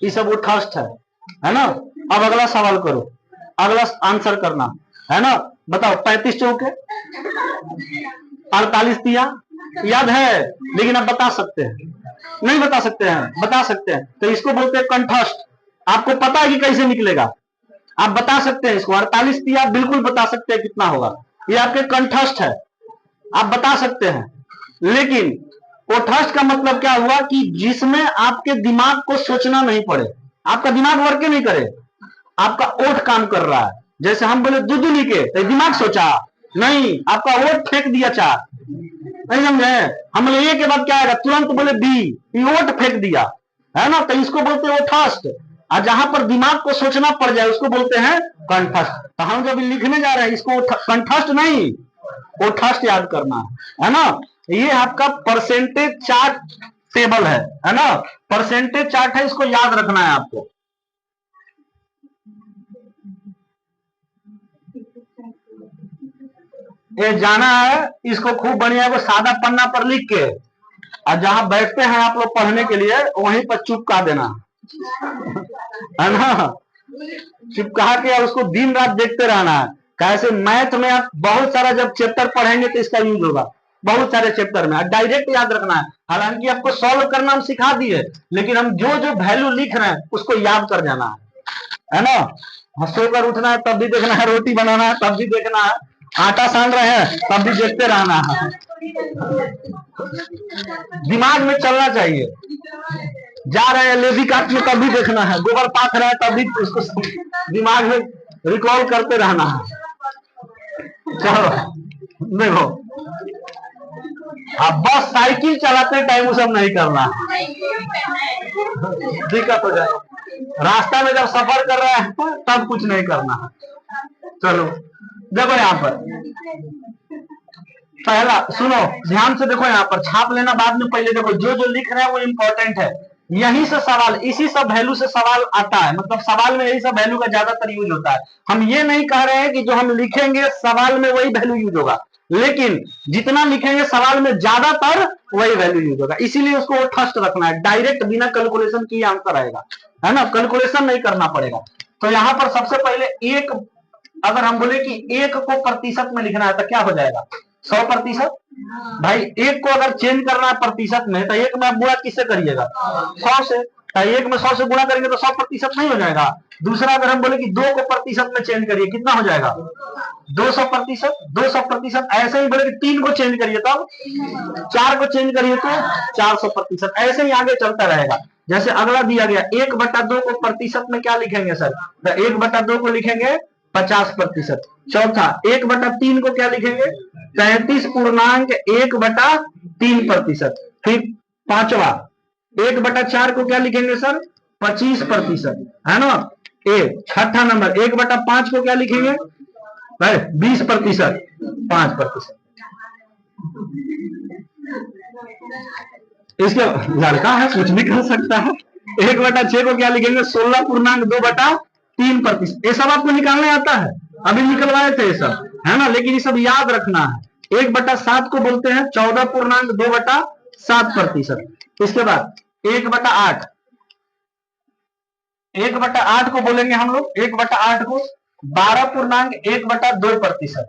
ये सब ओठस्थ है ना? अब अगला सवाल करो, अगला आंसर करना है ना? बताओ, 35 चौके 48 तिया, याद है लेकिन आप बता सकते हैं? नहीं बता सकते हैं? बता सकते हैं, तो इसको बोलते हैं कंठस्थ। आपको पता है कि कैसे निकलेगा, आप बता सकते हैं इसको। 48 तिया बिल्कुल बता सकते हैं कितना होगा। ये आपके कंठस्थ है, आप बता सकते हैं। लेकिन ओठस्थ का मतलब क्या हुआ कि जिसमें आपके दिमाग को सोचना नहीं पड़े, आपका दिमाग वर्क नहीं करे, आपका ओठ काम कर रहा है। जैसे हम बोले दूध लिखे तो दिमाग सोचा नहीं, आपका ओठ फेंक दिया चार, नहीं समझे। हम बोले ए के बाद क्या आएगा, तुरंत बोले बी, ओठ फेंक दिया, है ना, तो इसको बोलते हैं ओठस्थ। और जहां पर दिमाग को सोचना पड़ जाए उसको बोलते हैं कंठस्थ। तो हम जब लिखने जा रहे हैं इसको कंठस्थ नहीं, ओठस्थ याद करना है ना। ये आपका परसेंटेज चार्ट टेबल है ना, परसेंटेज चार्ट है, इसको याद रखना है आपको। ये जाना है, इसको खूब बढ़िया को सादा पन्ना पर लिख के, और जहां बैठते हैं आप लोग पढ़ने के लिए वहीं पर चिपका देना है ना, चिपका के उसको दिन रात देखते रहना है। कैसे मैथ में आप बहुत सारा जब चैप्टर पढ़ेंगे तो इसका यूज होगा, बहुत सारे चैप्टर में डायरेक्ट याद रखना है। हालांकि आपको सॉल्व करना हम सिखा दिए, लेकिन हम जो जो वैल्यू लिख रहे हैं उसको याद कर जाना है ना। सोकर उठना है तब भी देखना है, रोटी बनाना है तब भी देखना है, आटा सान रहे हैं तब भी देखते रहना है। दिमाग में चलना चाहिए। जा रहे हैं लेवी काटने तब भी देखना है, गोबर पाथ रहे हैं तब भी उसको दिमाग में रिकॉल करते रहना है। चलो देखो, अब बस साइकिल चलाते टाइम वो सब नहीं करना, दिक्कत हो जाए। रास्ता में जब सफर कर रहे हैं तब कुछ नहीं करना है। चलो देखो यहाँ पर पहला सुनो ध्यान से, देखो यहाँ पर छाप लेना बाद में, पहले देखो जो जो लिख रहे हैं वो इंपॉर्टेंट है। यहीं से सवाल, इसी सब वैल्यू से सवाल आता है, मतलब सवाल में यही सब वैल्यू का ज्यादातर यूज होता है। हम ये नहीं कह रहे हैं कि जो हम लिखेंगे सवाल में वही वैल्यू यूज होगा, लेकिन जितना लिखेंगे सवाल में ज्यादातर वही वैल्यू यूज होगा, इसीलिए उसको फर्स्ट रखना है। डायरेक्ट बिना कैलकुलेशन की आंसर आएगा, है ना, कैलकुलेशन नहीं करना पड़ेगा। तो यहाँ पर सबसे पहले एक, अगर हम बोले कि एक को प्रतिशत में लिखना है तो क्या हो जाएगा, 100%। भाई एक को अगर चेंज करना है प्रतिशत में तो एक में गुणा किससे करिएगा, 100 से। एक में 100 से गुणा करेंगे तो 100% नहीं हो जाएगा। दूसरा अगर हम बोले कि 2 को प्रतिशत में चेंज करिए, कितना हो जाएगा, 200%। 200%। ऐसे ही बोले कि 3 को चेंज करिए तब, 4 को चेंज करिए तो 400%। ऐसे ही आगे चलता रहेगा। जैसे अगला दिया गया 1/2 को प्रतिशत में क्या लिखेंगे सर, तो 1/2 को लिखेंगे 50%। चौथा 1/3 को क्या लिखेंगे, 33.1/3%। फिर पांचवा 1/4 को क्या लिखेंगे सर, 25%, है ना। छठा नंबर 1/5 को क्या लिखेंगे, 20%, 5%। इसके लड़का है कुछ भी कर सकता है। 1/6 को क्या लिखेंगे, 16.2/3%। ये सब आपको निकालने आता है, अभी निकलवाए थे ये सब, है ना, लेकिन ये सब याद रखना है। 1/7 को बोलते हैं 14.2/7%। इसके बाद 1/8, 1/8 को बोलेंगे हम लोग, 1/8 को 12.1/2%।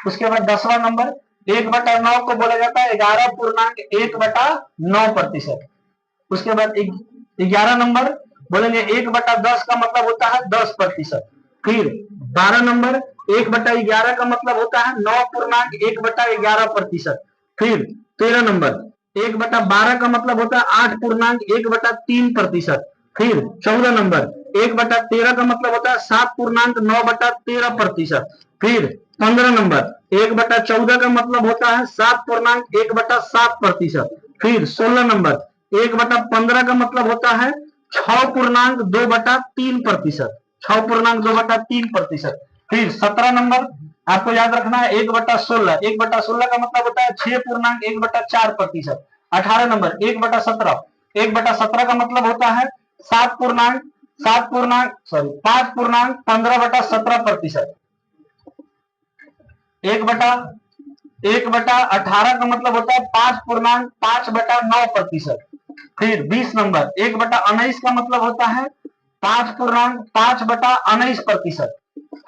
उसके बाद 10वां नंबर 1/9 को बोला जाता है 11.1/9%। उसके बाद 11 नंबर बोलेंगे 1/10 का मतलब होता है 10%। फिर 12 नंबर 1/11 का मतलब होता है 9.1/11%। फिर 13 नंबर 1/12 का मतलब होता है 8.1/3%। फिर 14 नंबर 1/13 का मतलब होता है 7.9/13%। फिर 15 नंबर 1/14 का मतलब होता है 7.1/7%। फिर 16 नंबर 1/15 का मतलब होता है 6.2/3%, 6.2/3%। फिर 17 नंबर आपको याद रखना है 1/16, 1/16 का मतलब होता है 6.1/4%। 18 नंबर 1/17, 1/17 का मतलब होता है 5.15/17%। 1/18 का मतलब होता है 5.5/9%। फिर 20 नंबर 1/19 का मतलब होता है 5.5/19%।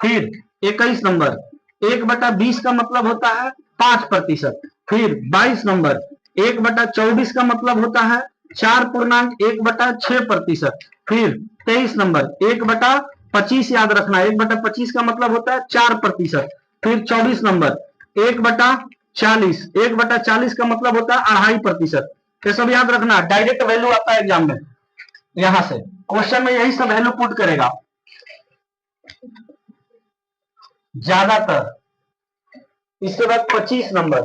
फिर 21 नंबर 1/20 का मतलब होता है 5%। फिर 22 नंबर 1/24 का मतलब होता है 4.1/6%। फिर 23 नंबर 1/25 याद रखना है, 1/25 का मतलब होता है 4%। फिर 24 नंबर 1/40, 1/40 का मतलब होता है 2.5%। ये सब याद रखना, डायरेक्ट वैल्यू आता है एग्जाम में, यहां से क्वेश्चन में यही सब वैल्यू पुट करेगा ज्यादातर। इसके बाद 25 नंबर,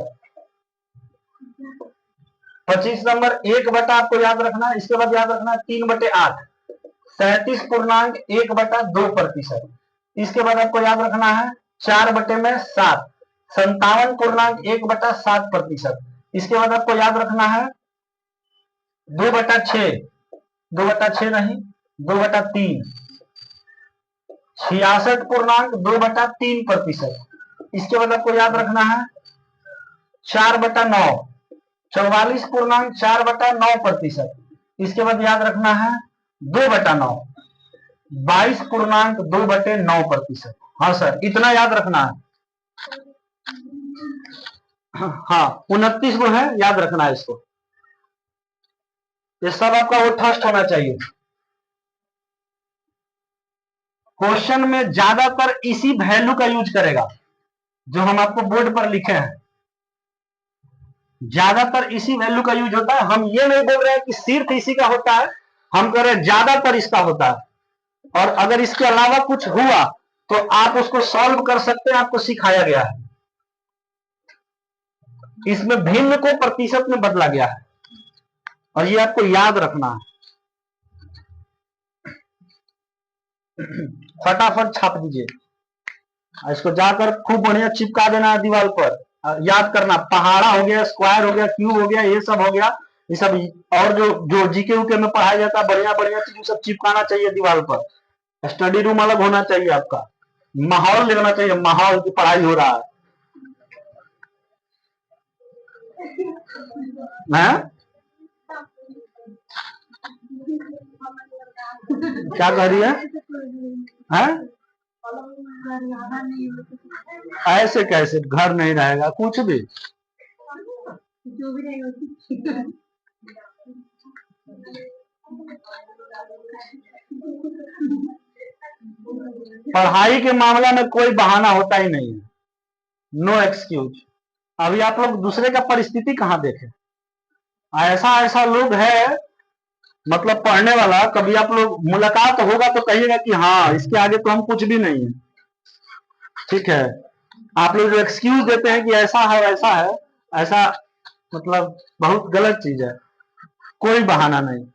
25 नंबर 1 आपको याद रखना है। इसके बाद याद रखना है 3/8, 37.1/2%। इसके बाद आपको याद रखना है 4/7, 57.1/7%। इसके बाद आपको याद रखना है 2/6, 2/6 नहीं 2/3, 66.2/3%। इसके बाद आपको याद रखना है 4/9, 44.4/9%। इसके बाद याद रखना है 2/9, 22.2/9%। हाँ सर, इतना याद रखना है। हाँ 29 को है, याद रखना है इसको। ये सब आपका वो फर्स्ट होना चाहिए। क्वेश्चन में ज्यादातर इसी वैल्यू का यूज करेगा जो हम आपको बोर्ड पर लिखे हैं, ज्यादातर इसी वैल्यू का यूज होता है। हम ये नहीं बोल रहे हैं कि सिर्फ इसी का होता है, हम कह रहे हैं ज्यादातर इसका होता है। और अगर इसके अलावा कुछ हुआ तो आप उसको सॉल्व कर सकते हैं, आपको सिखाया गया है। इसमें भिन्न को प्रतिशत में बदला गया है और ये आपको याद रखना है। फटाफट छाप दीजिए, इसको जाकर खूब बढ़िया चिपका देना है दीवार पर। याद करना, पहाड़ा हो गया, स्क्वायर हो गया, क्यूब हो गया, ये सब हो गया, ये सब। और जो जीके उके में पढ़ाया जाता है बढ़िया बढ़िया चीज सब चिपकाना चाहिए दीवार पर। स्टडी रूम अलग होना चाहिए, आपका माहौल लेना चाहिए, माहौल की पढ़ाई हो रहा है। क्या कह रही है? ऐसे कैसे घर नहीं रहेगा, कुछ भी जो भी नहीं होती। पढ़ाई के मामला में कोई बहाना होता ही नहीं है, नो एक्सक्यूज। अभी आप लोग दूसरे का परिस्थिति कहां देखे, ऐसा ऐसा लोग है, मतलब पढ़ने वाला। कभी आप लोग मुलाकात होगा तो कहिएगा कि हाँ इसके आगे तो हम कुछ भी नहीं है, ठीक है। आप लोग जो एक्सक्यूज देते हैं कि ऐसा है वैसा है, ऐसा मतलब बहुत गलत चीज है, कोई बहाना नहीं।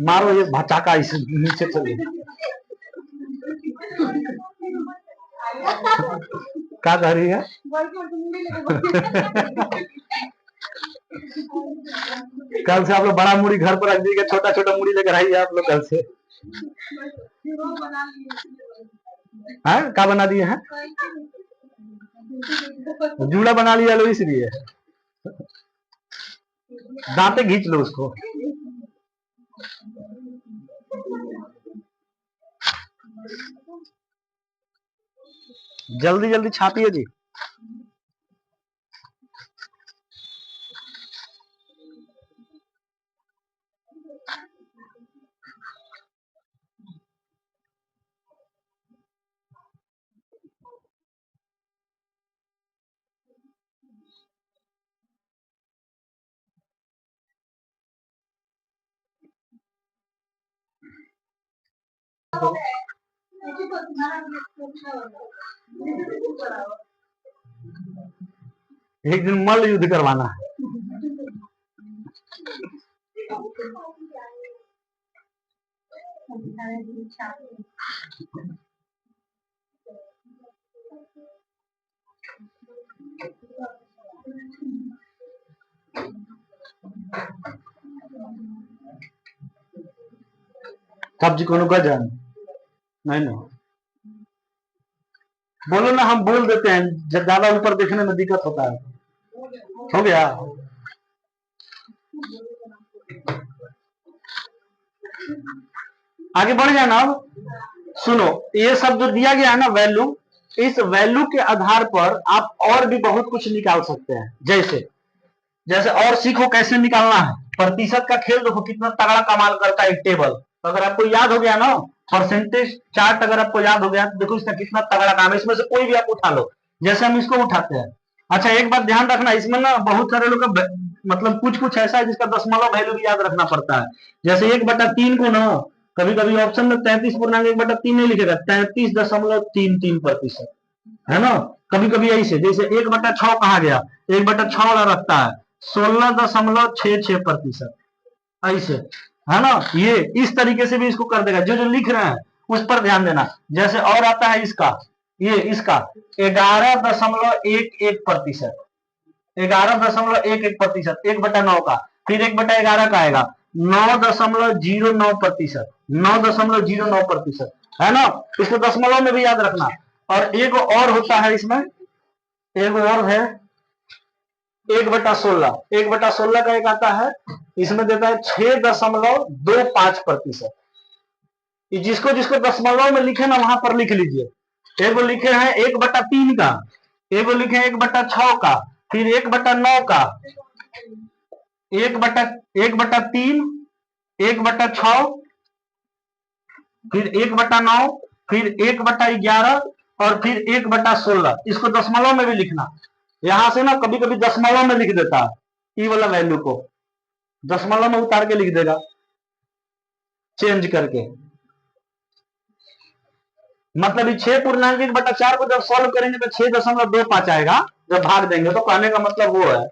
मारो ये भचाका इस नीचे चले। क्या कह रही है? कल से आप लोग बड़ा मुड़ी घर पर रख दीजिएगा, छोटा छोटा मुड़ी लेकर आइए आप लोग कल से। हाँ क्या बना दिए हैं? जूड़ा बना लिया लो, इसलिए दांते घींच लो उसको। जल्दी जल्दी छापिए जी। एक दिन मल्ल युद्ध करवाना है। सब्जी को गजन नहीं ना बोलो ना, हम बोल देते हैं, ज्यादा ऊपर देखने में दिक्कत होता है। हो गया? आगे बढ़ जाना। अब सुनो, ये सब जो दिया गया है ना वैल्यू, इस वैल्यू के आधार पर आप और भी बहुत कुछ निकाल सकते हैं। जैसे जैसे और सीखो कैसे निकालना है। प्रतिशत का खेल देखो कितना तगड़ा कमाल करता है एक टेबल। तो अगर आपको याद हो गया ना परसेंटेज चार्ट, अगर आपको याद हो गया तो देखो इसका कितना तगड़ा काम है। इसमें से कोई भी आप उठा लो, जैसे हम इसको उठाते हैं। अच्छा एक बात ध्यान रखना, इसमें ना बहुत सारे लोग का मतलब कुछ कुछ ऐसा है जिसका दशमलव वैल्यू भी याद रखना पड़ता है। जैसे 1/3 को ना कभी कभी ऑप्शन में 33.1/3 नहीं लिखेगा, 33.33%, है ना। कभी कभी ऐसे जैसे 1/6 कहा गया, 1/6 वाला रखता है 16.66%, ऐसे, है ना। ये इस तरीके से भी इसको कर देगा। जो जो लिख रहे हैं उस पर ध्यान देना। जैसे और आता है इसका, ये इसका 11.11%, 11.11%, 1/9 का, फिर 1/11 का आएगा 9.09%, 9.09%, है ना। इसको दशमलव में भी याद रखना। और एक और होता है इसमें, एक और है 1/16, 1/16 का एक आता है, इसमें देता है 6.25%। जिसको जिसको दशमलव में लिखे ना वहां पर लिख लीजिए। एक लिखे हैं 1/3 का, एक लिखे हैं 1/6 का, फिर 1/9 का, 1/3, 1/6, फिर 1/9, फिर 1/11 और फिर 1/16। इसको दशमलव में भी लिखना। यहां से ना कभी कभी दशमलव में लिख देता है, ई वाला वैल्यू को दशमलव में उतार के लिख देगा, चेंज करके। मतलब 6.1/4 को जब सॉल्व करेंगे तो 6.25 आएगा, जब भाग देंगे तो। कहने का मतलब वो है।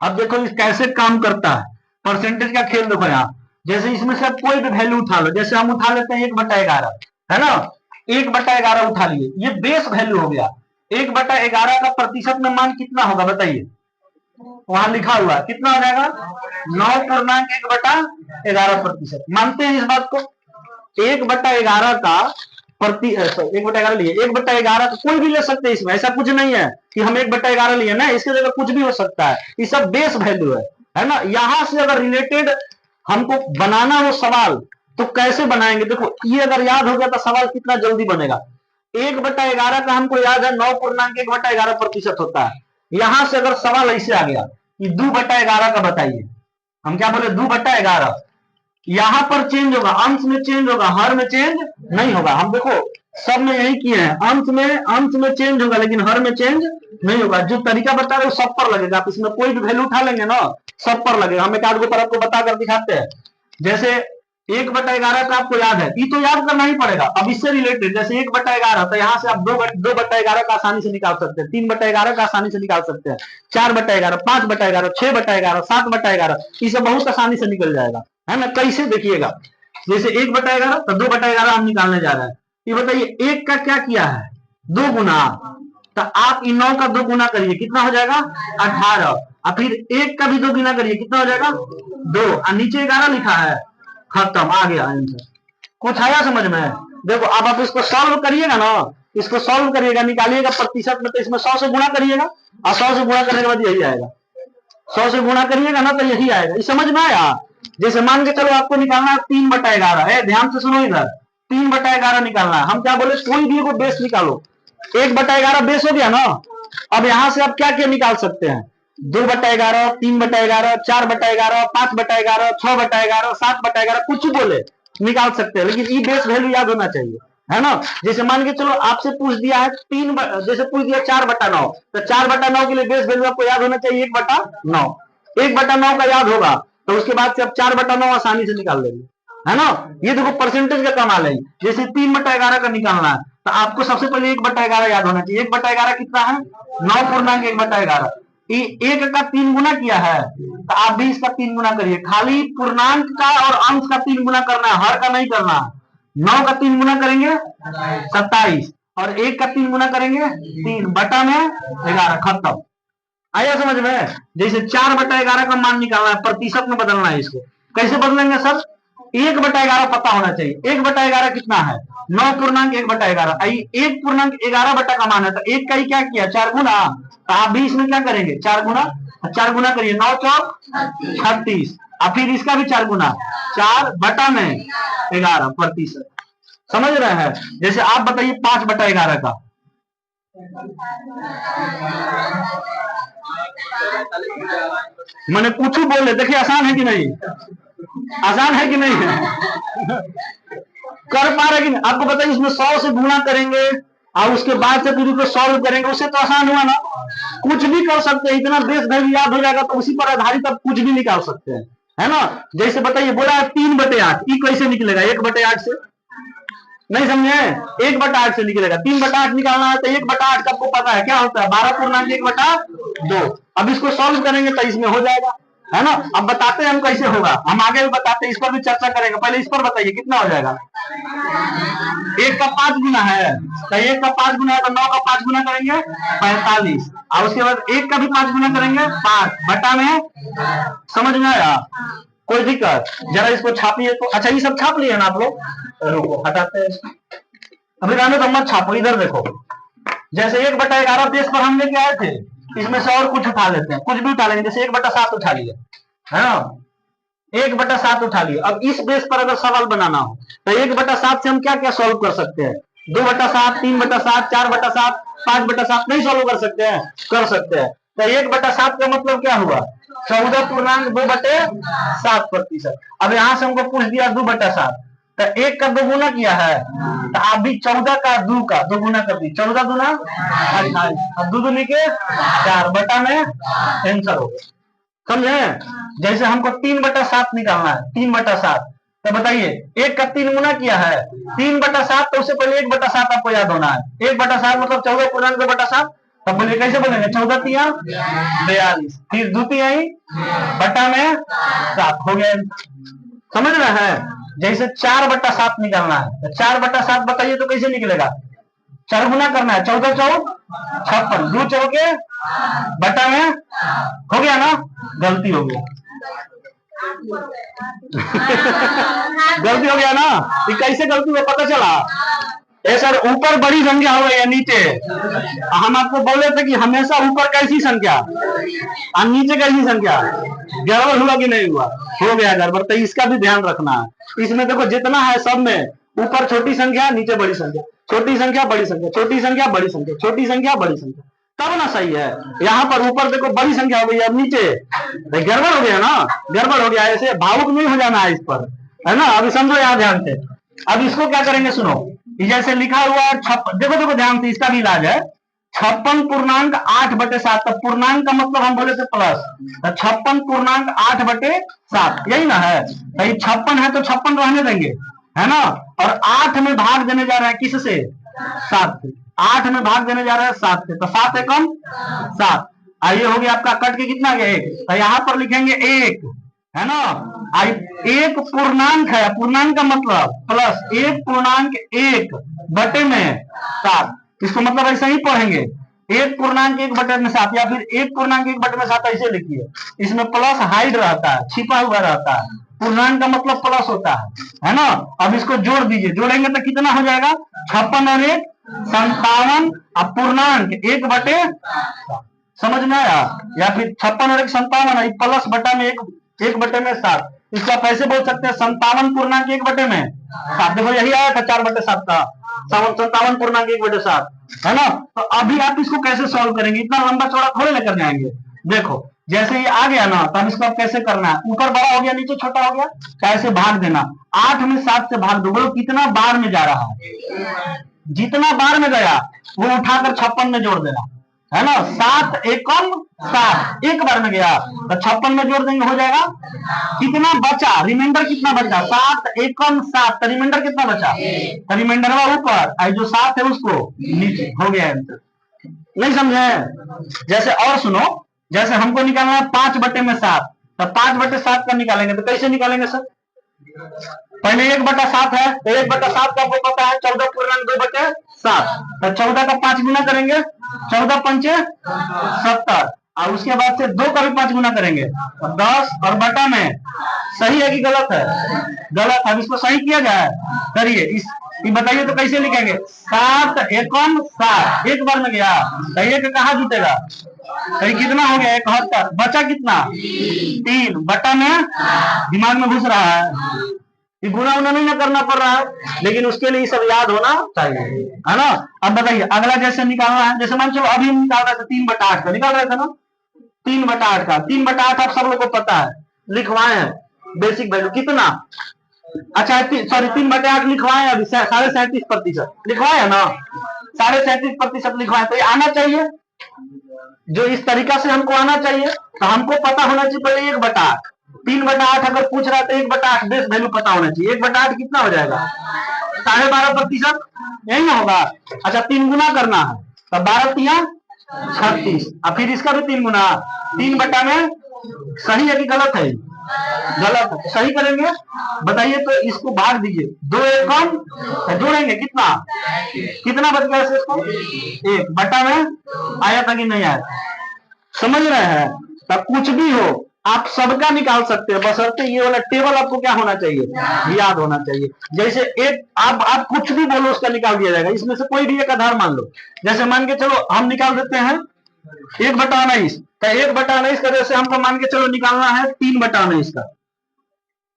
अब देखो इस कैसे काम करता है, परसेंटेज का खेल देखो यहाँ। जैसे इसमें से कोई भी वैल्यू उठा लो, जैसे हम उठा लेते हैं 1/11, है ना। 1/11 उठा लिए, ये बेस वैल्यू हो गया। 1/11 का प्रतिशत में मान कितना होगा बताइए, वहां लिखा हुआ कितना हो जाएगा, 9.1/11%। मानते हैं इस बात को। 1/11 का प्रति 1/11 लिए, 1/11 का कोई भी ले सकते हैं। इसमें ऐसा कुछ नहीं है कि हम 1/11 लिए ना, इसके जगह कुछ भी हो सकता है। ये सब बेस वैल्यू है ना। यहां से अगर रिलेटेड हमको बनाना हो सवाल तो कैसे बनाएंगे, देखो ये अगर याद हो गया तो सवाल कितना जल्दी बनेगा। 1/11 का हमको याद है 9.1/11% होता है। यहां से अगर सवाल ऐसे आ गया कि 2/11 का बताइए, हम क्या बोले 2/11, यहां पर चेंज होगा, अंश में चेंज होगा, हर में चेंज नहीं होगा। हम देखो सब में यही किए हैं, अंश में चेंज होगा लेकिन हर में चेंज नहीं होगा। जो तरीका बता रहे हो सब पर लगेगा। आप इसमें कोई भी वैल्यू उठा लेंगे ना, सब पर लगेगा। हम एक आध पर आपको बताकर दिखाते हैं। जैसे 1/11 का आपको याद है, ये तो याद करना ही पड़ेगा। अब इससे रिलेटेड जैसे 1/11, तो यहाँ से आप 2/11 का आसानी से निकाल सकते हैं, 3/11 का आसानी से निकाल सकते हैं, 4/11, 5/11, 6/11, 7/11, ये सब बहुत आसानी से निकल जाएगा, है ना। कैसे देखिएगा, जैसे 1/11 तो 2/11 हम निकालने जा रहे हैं। ये बताइए एक का क्या किया है, 2 गुना, तो आप इन 9 का 2 गुना करिए, कितना हो जाएगा 18, और फिर 1 का भी 2 गुना करिए, कितना हो जाएगा 2, और नीचे 11 लिखा है, खत्म, आ गया आंसर। कुछ आया समझ में। देखो अब आप इसको सॉल्व करिएगा ना, इसको सॉल्व करिएगा, निकालिएगा प्रतिशत में, तो इसमें 100 से गुणा करिएगा, और 100 से गुणा करने के बाद यही आएगा। 100 से गुणा करिएगा ना तो यही आएगा। ये समझ में आया। जैसे मान के चलो आपको निकालना है 3/11 है, ध्यान से सुनो इधर, 3/11 निकालना है। हम क्या बोले, कोई भी को बेस निकालो। 1/11 बेस हो गया ना। अब यहां से आप क्या क्या निकाल सकते हैं, 2/11, 3/11, 4/11, 5/11, 6/11, 7/11, कुछ बोले निकाल सकते हैं, लेकिन ये बेस वैल्यू याद होना चाहिए, है ना। जैसे मान के चलो आपसे पूछ दिया है जैसे पूछ दिया 4/9, तो 4/9 के लिए बेस वैल्यू आपको याद होना चाहिए 1/9। 1/9 का याद होगा तो उसके बाद से आप 4/9 आसानी से निकाल लेंगे, है ना। ये देखो परसेंटेज का कमाल है। जैसे 3/11 का निकालना है तो आपको सबसे पहले 1/11 याद होना चाहिए। 1/11 कितना है, 9.1/11। एक का 3 गुना किया है तो आप भी इसका 3 गुना करिए। खाली पूर्णांक का और अंश का 3 गुना करना है, हर का नहीं करना। 9 का 3 गुना करेंगे 27, और 1 का 3 गुना करेंगे 3/11, खत्म। आया समझ में। जैसे 4/11 का मान निकालना है, प्रतिशत में बदलना है। इसको कैसे बदलेंगे सर, 1/11 पता होना चाहिए। 1/11 कितना है, 9.1/11। 1.11 का मान है तो 1 का ही क्या किया, 4 गुना। तो आप भी इसमें क्या करेंगे, 4 गुना, 4 गुना करिए, 9 चौक 36, और फिर इसका भी 4 गुना, 4/11 प्रतिशत। समझ रहे हैं। जैसे आप बताइए 5/11 का, मैंने कुछ बोले देखिए आसान है कि नहीं। आसान है कि नहीं है? कर पा रहे कि नहीं? आपको बताइए इसमें 100 से गुणा करेंगे और उसके बाद से फिर उसको सॉल्व करेंगे, उससे तो आसान हुआ ना। कुछ भी कर सकते हैं, इतना देश भर याद हो जाएगा तो उसी पर आधारित आप कुछ भी निकाल सकते हैं, है ना। जैसे बताइए, बोला है 3/8, ई कैसे निकलेगा 1/8 से? नहीं समझे? 1/8 से निकलेगा। 3/8 निकालना है तो 1/8 का आपको पता है क्या होता है, 12 पूर्णांक 1/2। अब इसको सॉल्व करेंगे तो इसमें हो जाएगा, है ना। अब बताते हैं हम कैसे होगा, हम आगे भी बताते हैं, इस पर भी चर्चा करेंगे। पहले इस पर बताइए कितना हो जाएगा। 1 का 5 गुना है तो 1 का 5 गुना है तो 9 का 5 गुना करेंगे 45, और उसके बाद 1 का भी 5 गुना करेंगे 5 बटा में। समझ में आया? कोई दिक्कत? जरा इसको छापिए तो। अच्छा ये सब छाप लिए ना आप लोग? रुको हटाते हैं इसको। अभी रहने तो मत छापो, इधर देखो। जैसे 1/11 देश पर हम लेके आए थे, इसमें से और कुछ उठा लेते हैं, कुछ भी उठा लेंगे। जैसे 1/7 उठा लिया, है ना, 1/7 उठा लिया। अब इस बेस पर अगर सवाल बनाना हो तो 1/7 से हम क्या क्या सॉल्व कर सकते हैं? 2/7, 3/7, 4/7, 5/7 नहीं सॉल्व कर सकते हैं? कर सकते हैं। तो 1/7 का मतलब क्या हुआ? 14.2/7%। अब यहां से हमको पूछ दिया 2/7, तो 1 का 2 गुना किया है, तो आप भी 14 का 2 का 2 गुना कर दी, 14 दूना 28, अब 2 दूनी के 4 बटा में आंसर हो गया। समझे? जैसे हमको 3/7 निकालना है, 3/7, तो बताइए 1 का 3 गुना किया है 3/7, तो उससे पहले 1/7 आपको याद होना है। 1/7 मतलब 14.2/7। तब बोलिए कैसे बोलेंगे? 14×3 = 42, फिर द्वितीय बटा में 7 हो गया। समझ रहे हैं? जैसे 4/7 निकालना है तो 4/7 बताइए तो कैसे निकलेगा? 4 गुना करना है, 14×4 = 56, 2 चौके बटा में। हो गया ना? गलती हो गया। गलती हो गया ना? ये कैसे गलती हुआ पता चला? ए सर, ऊपर बड़ी संख्या हो गई या नीचे? हम आपको बोले थे कि हमेशा ऊपर कैसी संख्या और नीचे कैसी संख्या। गड़बड़ हुआ कि नहीं हुआ? हो गया गड़बड़। तो इसका भी ध्यान रखना है। इसमें देखो जितना है सब में ऊपर छोटी संख्या, नीचे बड़ी संख्या, छोटी संख्या बड़ी संख्या, छोटी संख्या बड़ी संख्या, छोटी संख्या बड़ी संख्या, तब ना सही है। यहाँ पर ऊपर देखो बड़ी संख्या हो गई, अब नीचे गड़बड़ हो गया ना। गड़बड़ हो गया, ऐसे भावुक नहीं हो जाना है इस पर, है ना। अभी समझो यहाँ ध्यान से। अब इसको क्या करेंगे सुनो, जैसे लिखा हुआ है देखो देखो ध्यान से, इसका भी इलाज है। 56.8/7, तो पूर्णांक का मतलब हम बोले थे प्लस, तो 56.8/7 यही ना है। तो 56 है तो 56 रहने देंगे, है ना। और 8 में भाग देने जा रहे हैं किससे? 7 से। 8 में भाग देने जा रहे हैं 7 से, तो 7 एकम 7। आइए हो गया आपका, कट के कितना गया 1, तो यहाँ पर लिखेंगे 1, है ना। एक पूर्णांक है, पूर्णांक का मतलब प्लस 1.1/7, इसको मतलब ऐसा ही पढ़ेंगे 1.1/7, या फिर 1.1/7 ऐसे लिखिए। इसमें प्लस हाइड रहता है, छिपा हुआ रहता है। पूर्णांक का मतलब प्लस होता है ना। अब इसको जोड़ दीजिए, जोड़ेंगे तो कितना हो जाएगा? 56 और 1 57, अब पूर्णांक 1/7। समझ में आया? या फिर 56 और 1 57, प्लस बटा में 1/7। इसको आप ऐसे बोल सकते हैं 57.1/7। देखो यही आया था 4/7 का, 57.1/7, है ना। तो अभी आप इसको कैसे सॉल्व करेंगे? इतना लंबा चौड़ा थोड़े लेकर जाएंगे। देखो जैसे ये आ गया ना, तब इसको आप कैसे करना है? ऊपर बड़ा हो गया, नीचे छोटा हो गया, कैसे भाग देना? 8 में 7 से भाग दो। बोलो कितना बार में जा रहा है? जितना बार में गया वो उठाकर 56 में जोड़ देना, है ना। 7 एकम 7 एक बार में गया तो 56 में जोड़ देंगे, हो जाएगा। कितना बचा? रिमाइंडर कितना बचा? 7 एकम 7, तो रिमाइंडर कितना बचा? तो रिमाइंडर ऊपर, जो 7 है उसको नीचे, हो गया आंसर। नहीं समझे? जैसे और सुनो, जैसे हमको निकालना है 5/7, तो 5/7 का निकालेंगे तो कैसे निकालेंगे सर? पहले 1/7 है तो 1/7 का आपको पता है 14.2/7, तो 14 का 5 गुना करेंगे, 14×5 = 70, और उसके बाद से 2 का भी 5 गुना करेंगे तो 10, और बटा में। सही है कि गलत है? गलत है। इसको सही किया जाए, करिए। ये बताइए तो कैसे लिखेंगे? 7 एकम 7, एक बार में गया तो 1 कहाँ जुटेगा? तो कितना हो गया? 71, बचा कितना? 3 बटा में, दिमाग में घुस रहा है, ये गुना उना नहीं ना करना पड़ रहा है, लेकिन उसके लिए सब याद होना चाहिए, है ना। अब बताइए अगला जैसे निकालना है, जैसे मान चलो अभी निकाल रहे थे 3/8 का, निकाल रहे थे ना 3/8 का। 3/8 आप सब लोग को पता है, लिखवाए हैं। बेसिक वैल्यू कितना, अच्छा सॉरी 3/8 लिखवाए, अभी 37.5% लिखवाए ना, 37.5% लिखवाए, तो ये आना चाहिए, जो इस तरीका से हमको आना चाहिए। तो हमको पता होना चाहिए पहले 1/8, 3/8 अगर पूछ रहा है तो 1/8 बेस वैल्यू पता होना चाहिए। 1/8 कितना हो जाएगा, 12.5%, यही ना होगा। अच्छा 3 गुना करना है, तो 12×3=36, और फिर इसका भी 3 गुना, 3 में सही है कि गलत है, गलत है, सही करेंगे, बताइए। तो इसको भाग दीजिए, 2 1 कम, जोड़ेंगे कितना, कितना बच गया इसको, 1 में आया था कि नहीं आया, समझ रहे हैं। तब कुछ भी हो आप सबका निकाल सकते हैं, बशर्ते ये वाला टेबल आपको क्या होना चाहिए, याद होना चाहिए। जैसे एक आप कुछ भी बोलो उसका निकाल दिया जाएगा, इसमें से कोई भी एक आधार मान लो, जैसे मान के चलो हम निकाल देते हैं 1/19, तो 1/19 का जैसे हमको मान के चलो निकालना है 3/19 का,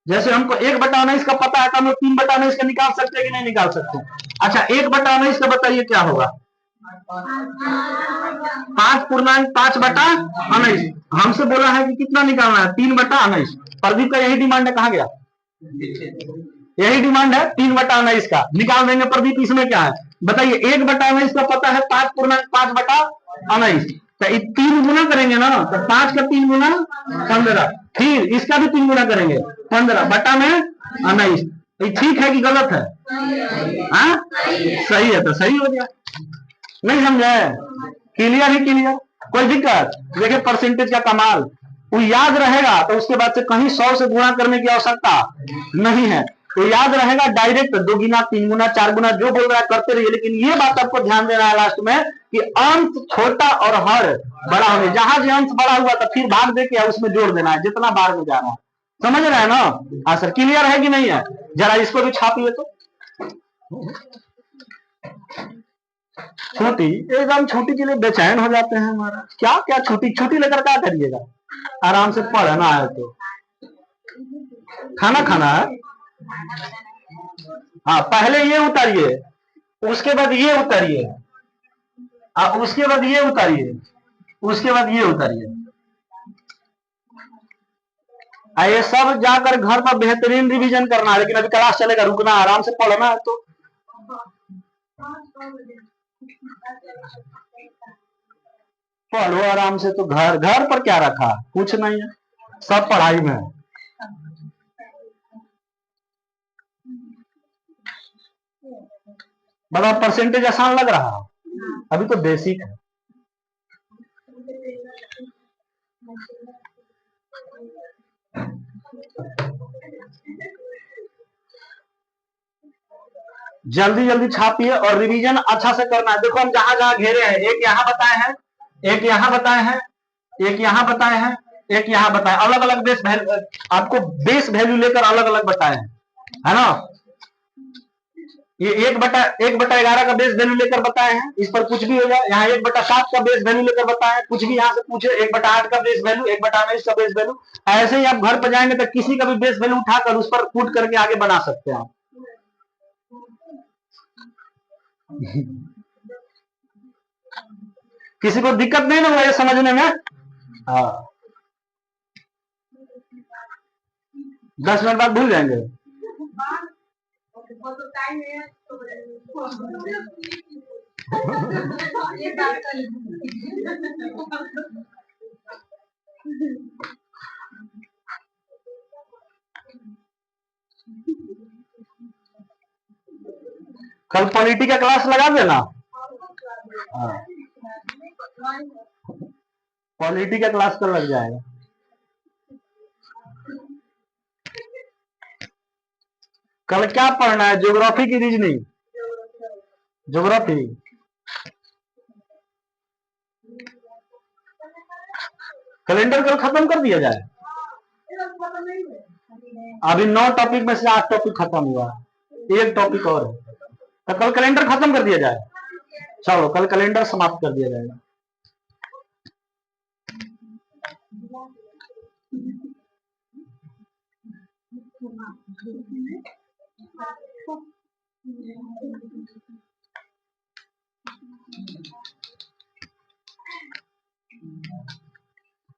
जैसे हमको 1/19 का पता है तो हम लोग 3/19 का निकाल सकते हैं कि नहीं निकाल सकते। अच्छा 1/19 का बताइए क्या होगा, 5.5/19, हमसे बोला है कि कितना निकालना है, 3/19। प्रदीप का यही डिमांड है, कहाँ गया, यही डिमांड है 3/19 का निकाल देंगे। प्रदीप इसमें क्या है बताइए, 1/19 का पता है 5/5/19, तो 3 गुना करेंगे ना, तो 5 का 3 गुना 15, फिर इसका भी 3 गुना करेंगे 15/19। ठीक है कि गलत है, सही है, तो सही हो गया, नहीं समझे, क्लियर ही क्लियर, कोई दिक्कत। देखिए परसेंटेज का कमाल, वो याद रहेगा तो उसके बाद से कहीं 100 से गुणा करने की आवश्यकता नहीं है, तो याद रहेगा डायरेक्ट 2 गुना 3 गुना 4 गुना जो बोल रहा है करते रहिए। लेकिन ये बात आपको ध्यान देना है लास्ट में कि अंश छोटा और हर बड़ा होने, जहां जो अंश बड़ा हुआ तो फिर भाग दे के उसमें जोड़ देना है जितना बार में जा रहा है, समझ रहे हैं ना। हाँ सर, क्लियर है कि नहीं है, जरा इसको भी छापिए तो, छुट्टी एकदम छुट्टी के लिए बेचैन हो जाते हैं हमारा, क्या क्या छुट्टी लेकर क्या करिएगा, आराम से पढ़ना है तो खाना खाना है। हाँ पहले ये उतारिए, उसके बाद ये उतारिए, उसके बाद ये उतारिए, उसके बाद ये उतारिए, ये सब जाकर घर पर बेहतरीन रिवीजन करना है। लेकिन अभी क्लास चलेगा, रुकना, आराम से पढ़ना है तो पढ़ो आराम से। तो घर घर पर क्या रखा, कुछ नहीं है, सब पढ़ाई में है। बड़ा परसेंटेज आसान लग रहा है, अभी तो बेसिक है। जल्दी जल्दी छापिए और रिवीजन अच्छा से करना है। देखो हम जहां जहां घेरे हैं, एक यहाँ बताए हैं, एक यहाँ बताए हैं, एक यहाँ बताए हैं, एक यहाँ बताए, अलग अलग बेस वैल्यू, आपको बेस वैल्यू लेकर अलग अलग बताए हैं, है ना। ये 1/11 का बेस वैल्यू लेकर बताए हैं, इस पर कुछ भी हो जाए। यहाँ 1/7 का बेस वैल्यू लेकर बताए हैं, कुछ भी यहाँ से पूछे, 1/8 का बेस वैल्यू, 1/19 का बेस वैल्यू। ऐसे ही आप घर पर जाएंगे तो किसी का भी बेस वैल्यू उठाकर उस पर पुट करके आगे बना सकते हैं आप। किसी को दिक्कत नहीं ना हुआ ये समझने में, हाँ 10 मिनट बाद भूल जाएंगे। कल पॉलिटी का क्लास लगा देना, पॉलिटी का क्लास कल लग जाएगा। कल क्या पढ़ना है, ज्योग्राफी की रीजनिंग, ज्योग्राफी। कैलेंडर कल खत्म कर दिया जाए, अभी 9 टॉपिक में से 8 टॉपिक खत्म हुआ, एक टॉपिक और है, तो कल कैलेंडर खत्म कर दिया जाए। चलो कल कैलेंडर समाप्त कर दिया जाएगा।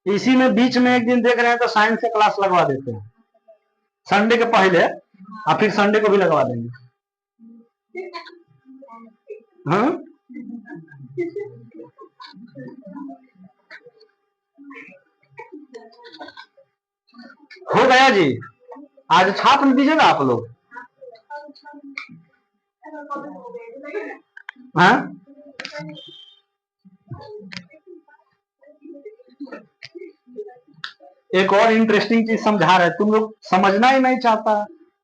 इसी में बीच में एक दिन देख रहे हैं तो साइंस से क्लास लगवा देते हैं। संडे के पहले, और फिर संडे को भी लगवा देंगे। हाँ हो गया जी, आज छाप नहीं दीजिएगा आप लोग। हाँ एक और इंटरेस्टिंग चीज समझा रहे, तुम लोग समझना ही नहीं चाहता,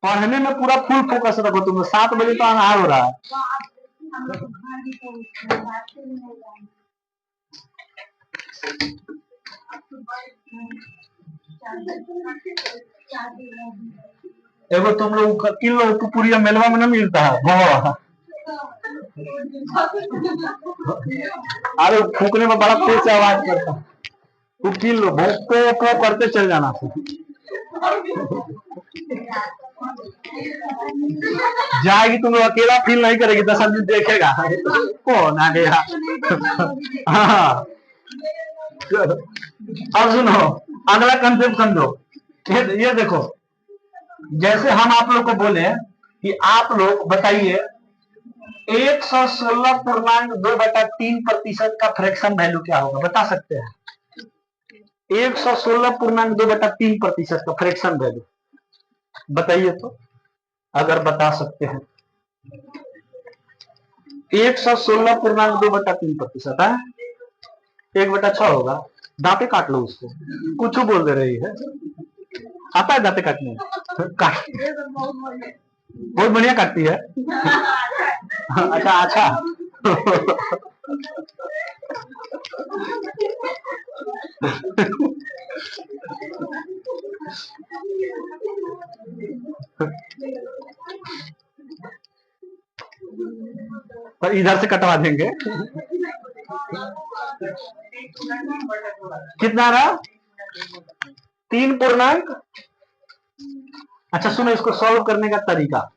पढ़ने में पूरा फुल फोकस रखो तुम लोग। 7 बजे तो अनहार हो रहा है। एगो तुम लोग किलो पूरी मेलवा में ना मिलता है वो, अरे फूकने में बड़ा तेज से आवाज करता, वो किलो भोंको करते चल जाना। जाएगी तुम लोग अकेला फील नहीं करेगी, 10 आदमी देखेगा कौन आ गया। हाँ अब सुनो अगला कंसेप्ट समझो। ये देखो, जैसे हम आप लोग को बोले कि आप लोग बताइए 116.2/3% का फ्रैक्शन वैल्यू क्या होगा, बता सकते हैं? 116.2/3% का फ्रैक्शन वैल्यू बताइए तो, अगर बता सकते हैं। 116.2/3% है, 1/6 होगा। दांते काट लो उसको, कुछ बोल दे रही है। आता है दांते काटने? काट बहुत बढ़िया काटती है। अच्छा पर इधर से कटवा देंगे। कितना रहा? 3 अच्छा सुनो, इसको सॉल्व करने का तरीका,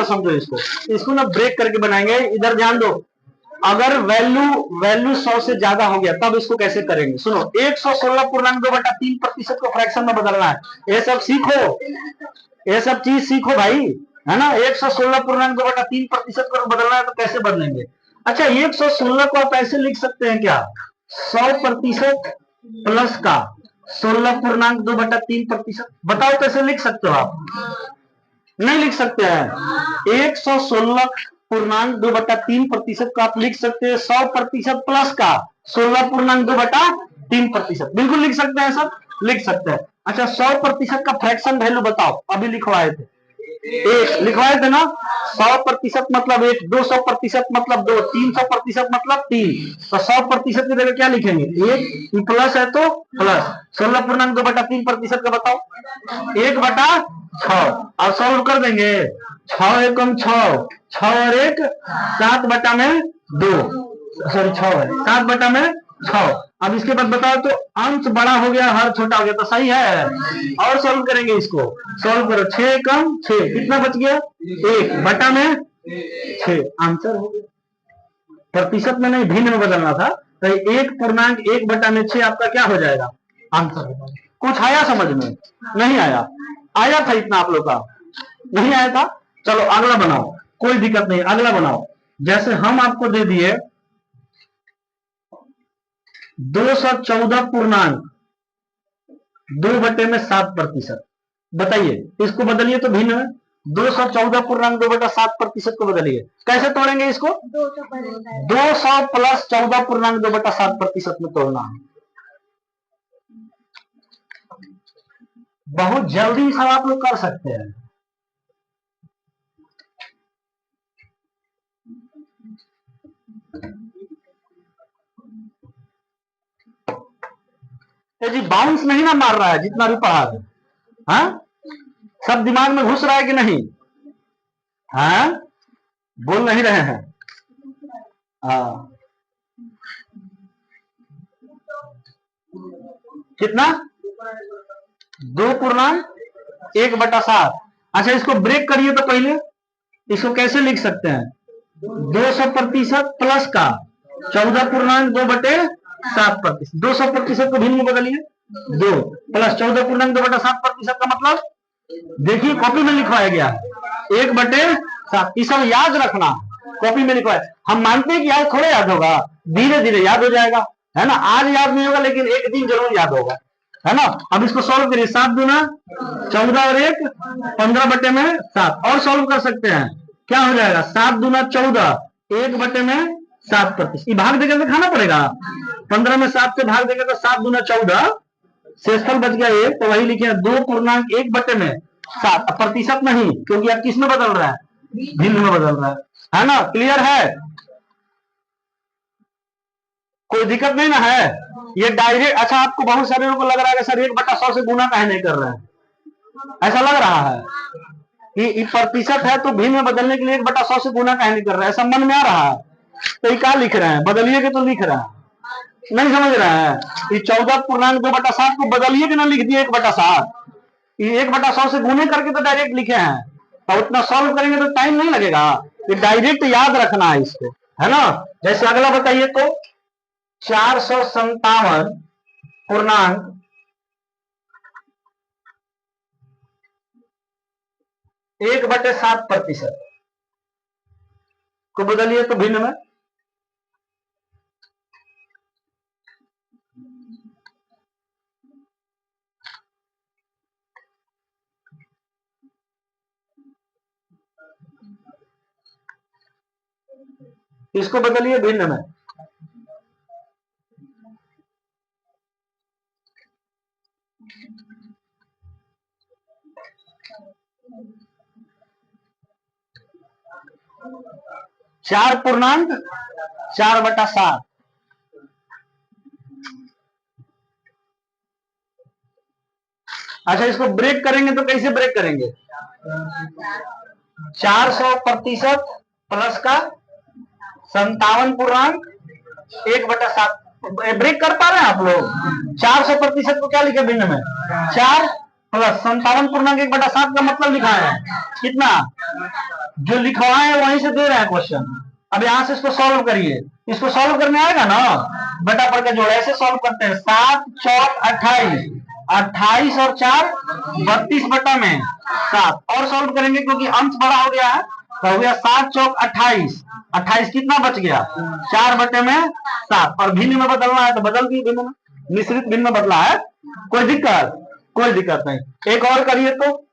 समझो। इसको ना ब्रेक करके बनाएंगे। इधर ध्यान दो, अगर वैल्यू 100 से ज्यादा हो गया तब इसको कैसे करेंगे। सुनो, 116.2/3% को फ्रैक्शन में बदलना है। ये सब सीखो, ये सब चीज सीखो भाई, है ना। 116.2/3% को बदलना है तो कैसे बदलेंगे? अच्छा 116 को आप ऐसे लिख सकते हैं क्या, 100% प्लस का 16.2/3%। बताओ कैसे लिख सकते हो आप? नहीं लिख सकते हैं। 116.2/3% को आप लिख सकते हैं 100% प्लस का 16.2/3%। बिल्कुल लिख सकते हैं सब, लिख सकते हैं। अच्छा 100% का फ्रैक्शन वैल्यू बताओ, अभी लिखवाए थे, एक लिखवाए थे ना। 100% मतलब 1, 200% मतलब 2, 300% मतलब 3। तो 100% की जगह क्या लिखेंगे? 1 प्लस है तो प्लस 16.2/3% का बताओ, 1/6। अब सॉल्व कर देंगे। 6 एकम 6, 6 और 1 7/2, सॉरी 6 है 7/6। अब इसके बाद बताओ तो अंश बड़ा हो गया, हर छोटा हो गया, तो सही है। और सॉल्व करेंगे इसको, सॉल्व करो। 6 कम 6, कितना बच गया? 1/6। आंसर हो गया। प्रतिशत में नहीं, भिन्न में बदलना था, तो 1.1/6 आपका क्या हो जाएगा? आंसर। कुछ आया समझ में? नहीं आया? आया था इतना आप लोग का? नहीं आया था? चलो अगला बनाओ, कोई दिक्कत नहीं, अगला बनाओ। जैसे हम आपको दे दिए 214.2/7%। बताइए इसको बदलिए तो भिन्न में। 214.2/7% को बदलिए, कैसे तोड़ेंगे इसको? 200 प्लस 14.2/7% में तोड़ना है। बहुत जल्दी सब आप लोग कर सकते हैं। जी बाउंस नहीं ना मार रहा है जितना भी पढ़ा है? हाँ सब दिमाग में घुस रहा है कि नहीं? हाँ बोल नहीं रहे हैं? हाँ कितना? 2.1/7। अच्छा इसको ब्रेक करिए तो पहले इसको कैसे लिख सकते हैं? 200% प्लस का 14.2/7%। 200% को भिन्न में बदलिए, 2 प्लस 14.2/7 का मतलब देखिए कॉपी में लिखवाया गया है 1/7। ये सब याद रखना, कॉपी में लिखवाया। हम मानते हैं कि आज थोड़ा याद होगा, धीरे धीरे याद हो जाएगा, है ना। आज याद नहीं होगा लेकिन एक दिन जरूर याद होगा, है ना। अब इसको सॉल्व करिए, 7 दूना 14 और 1 15/7। और सॉल्व कर सकते हैं, क्या हो जाएगा 7 दूना 14 1/7 भाग देकर खाना पड़ेगा। 15 में 7 से भाग देगा तो 7 दूना 14, शेषफल बच गया 1, तो वही लिखे 2.1/7। प्रतिशत नहीं, क्योंकि अब किस में बदल रहा है, भिन्न में बदल रहा है ना। क्लियर है, कोई दिक्कत नहीं ना है। ये डायरेक्ट, अच्छा आपको बहुत सारे लोगों को लग रहा है कि सर 1/100 से गुना काहे नहीं कर रहे हैं, ऐसा लग रहा है कि प्रतिशत है तो भिन्न में बदलने के लिए 1/100 से गुना काहे नहीं कर रहे हैं, ऐसा मन में आ रहा है। तो ये क्या लिख रहे हैं, बदलिए के तो लिख रहे हैं, नहीं समझ रहे हैं। ये 14.2/7 को बदलिए के ना लिख दिए 1/7, ये 1/100 से गुने करके तो डायरेक्ट लिखे हैं। और उतना सॉल्व करेंगे तो टाइम नहीं लगेगा, ये डायरेक्ट याद रखना है इसको, है ना। जैसे अगला बताइए तो 457.1/7% को बदलिए तो भिन्न में, इसको बदलिए भिन्न में। चार पूर्णांक 4/7। अच्छा इसको ब्रेक करेंगे तो कैसे ब्रेक करेंगे, 400% प्लस का 57.1/7। ब्रेक कर पा रहे हैं आप लोग। 400% को क्या लिखे भिन्न में, 4 प्लस 57.1/7 का मतलब लिखा है कितना, जो लिखवाए हैं वहीं से दे रहे हैं क्वेश्चन। अब यहां से इसको सॉल्व करिए, इसको सॉल्व करने आएगा ना, बटा पर का जोड़ ऐसे सॉल्व करते हैं। 7 चौक 28, 28 और 4 32/7। और सॉल्व करेंगे क्योंकि अंश बड़ा हो गया है, तो हो गया 7 चौक 28, 28 कितना बच गया 4/7। और भिन्न में बदलना है तो बदल दिए भिन्न में, मिश्रित भिन्न में बदला है, कोई दिक्कत, कोई दिक्कत नहीं। एक और करिए तो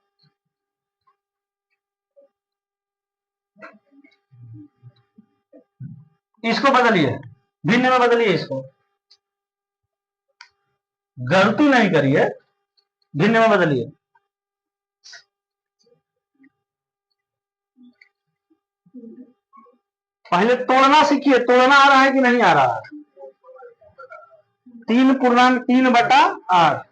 इसको बदलिए, भिन्न में बदलिए, इसको गलती नहीं करिए, भिन्न में बदलिए। पहले तोड़ना सीखिए, तोड़ना आ रहा है कि नहीं आ रहा है। 3.3/8।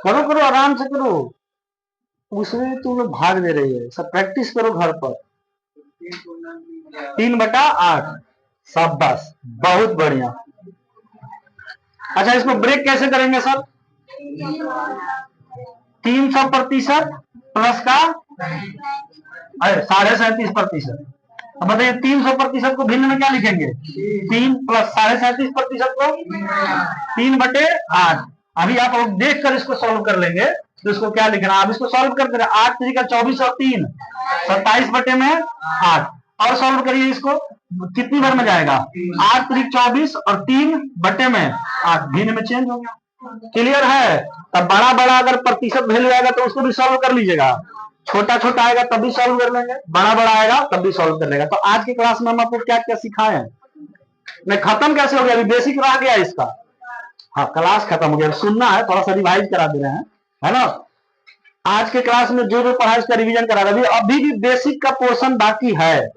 करो करो, आराम से करो, उसमें तुम्हें भाग दे रही है, सब प्रैक्टिस करो घर पर। 3/8, शाबाश, बहुत बढ़िया। अच्छा इसको ब्रेक कैसे करेंगे सर, 300% प्लस का 37.5%। अब बताइए 300% को भिन्न में क्या लिखेंगे, 3 प्लस 37.5% को 3/8। अभी आप देख कर इसको सॉल्व कर लेंगे तो इसको क्या लिखना, आप इसको सॉल्व कर दे रहे 8 3 का 24 और 3 27/8। और सॉल्व करिए इसको, कितनी बार में जाएगा, 8 3 24 और 3/8, भिन्न में चेंज हो गया। क्लियर है। तब बड़ा बड़ा अगर प्रतिशत वैल्यू आएगा तो उसको भी सॉल्व कर लीजिएगा, छोटा छोटा आएगा तब भी सॉल्व कर लेंगे, बड़ा बड़ा आएगा तब भी सॉल्व कर लेगा। तो आज की क्लास में हम आपको क्या क्या सिखाए हैं, नहीं खत्म कैसे हो गया, अभी बेसिक रह गया इसका। हाँ क्लास खत्म हो गया, सुनना है, थोड़ा सा रिवाइज करा दे रहे हैं, है ना। आज के क्लास में जो जो पढ़ा उसका रिवीजन करा रहा है। अभी भी बेसिक का पोर्शन बाकी है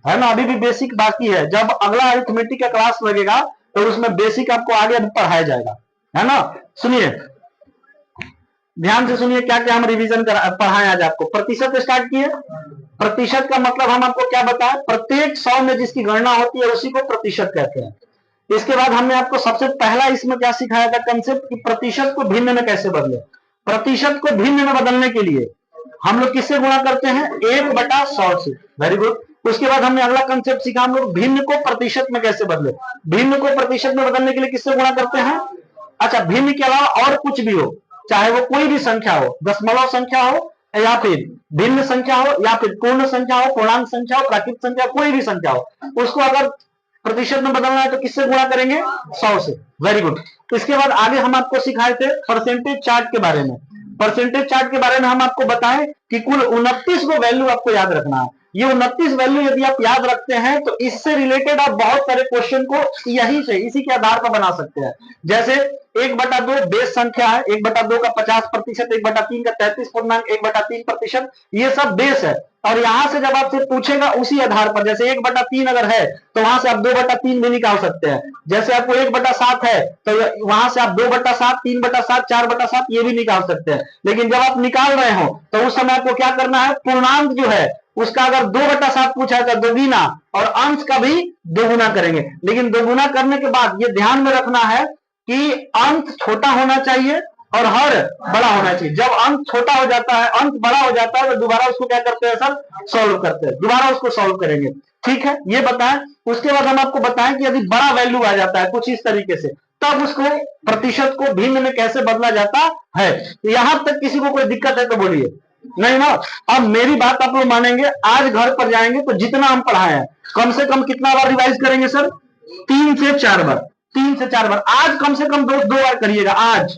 ना, अभी भी बेसिक बाकी है। जब अगला अरिथमेटिक का क्लास लगेगा तो उसमें बेसिक आपको आगे पढ़ाया जाएगा, है ना। सुनिए ध्यान से सुनिए क्या क्या हम रिवीजन पढ़ाएं आज आपको। प्रतिशत स्टार्ट किए। प्रतिशत का मतलब हम आपको क्या बताएं, प्रत्येक 100 में जिसकी गणना होती है उसी को प्रतिशत कहते हैं। इसके बाद हमने आपको सबसे पहला इसमें क्या सिखाया था कंसेप्ट, कि प्रतिशत को भिन्न में कैसे बदले। प्रतिशत को भिन्न में बदलने के लिए हम लोग किससे गुणा करते हैं, 1/100 से। Very good. उसके बाद हमने अगला कंसेप्ट सीखा, हम लोग भिन्न को प्रतिशत में कैसे बदले। भिन्न को प्रतिशत में बदलने के लिए किससे गुणा करते हैं। अच्छा, भिन्न के अलावा और कुछ भी हो, चाहे वो कोई भी संख्या हो, दशमलव संख्या हो या फिर भिन्न संख्या हो या फिर पूर्ण संख्या हो, पूर्णांक संख्या हो, प्राकृत संख्या, कोई भी संख्या हो, उसको अगर प्रतिशत में बदलना है तो किससे गुणा करेंगे, 100 से। Very good. इसके बाद आगे हम आपको सिखाए थे परसेंटेज चार्ट के बारे में। परसेंटेज चार्ट के बारे में हम आपको बताएं कि कुल 29 को वैल्यू आपको याद रखना है। ये 29 वैल्यू यदि आप याद रखते हैं तो इससे रिलेटेड आप बहुत सारे क्वेश्चन को यही से इसी के आधार पर बना सकते हैं। जैसे 1/2 बेस संख्या है, 1/2 का 50%, 1/3 का 33.1, 1/3%, ये सब बेस है। और यहां से जब आपसे पूछेगा उसी आधार पर, जैसे 1/3 अगर है तो वहां से आप 2/3 भी निकाल सकते हैं। जैसे आपको 1/7 है तो वहां से आप 2/7, 3/7, 4/7 ये भी निकाल सकते हैं। लेकिन जब आप निकाल रहे हो तो उस समय आपको क्या करना है, पूर्णांक जो है उसका अगर 2/7 पूछा है तो दोगुना, और अंश का भी दोगुना करेंगे। लेकिन दोगुना करने के बाद ये ध्यान में रखना है कि अंक छोटा होना चाहिए और हर बड़ा होना चाहिए। जब अंक छोटा हो जाता है, अंक बड़ा हो जाता है, तो दोबारा उसको क्या करते हैं सर, सॉल्व करते हैं, दोबारा उसको सॉल्व करेंगे। ठीक है, ये बताएं। उसके बाद हम आपको बताएं कि यदि बड़ा वैल्यू आ जाता है कुछ इस तरीके से, तब उसको प्रतिशत को भिन्न में कैसे बदला जाता है। यहां तक किसी को कोई दिक्कत है तो बोलिए, नहीं ना। अब मेरी बात आप लोग मानेंगे, आज घर पर जाएंगे तो जितना हम पढ़ाए हैं कम से कम कितना बार रिवाइज करेंगे सर, 3 से 4 बार। 3 से 4 बार। आज कम से कम दो बार करिएगा। आज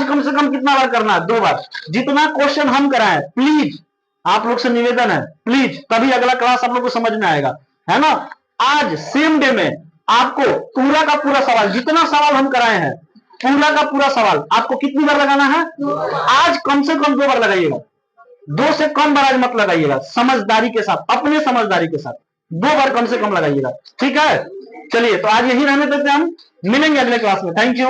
कम से कम कितना बार करना है, 2 बार। जितना क्वेश्चन हम कराएं प्लीज, आप लोग से निवेदन है प्लीज, तभी अगला क्लास आप लोग को समझ में आएगा, है ना। आज सेम डे में आपको पूरा का पूरा सवाल, जितना सवाल हम कराए हैं पूरा का पूरा सवाल आपको कितनी बार लगाना है, आज कम से कम 2 बार लगाइएगा। 2 से कम बार आज मत लगाइएगा, समझदारी के साथ, अपने समझदारी के साथ 2 बार कम से कम लगाइएगा। ठीक है, चलिए तो आज यही रहने देते हैं, हम मिलेंगे अगले क्लास में। Thank you.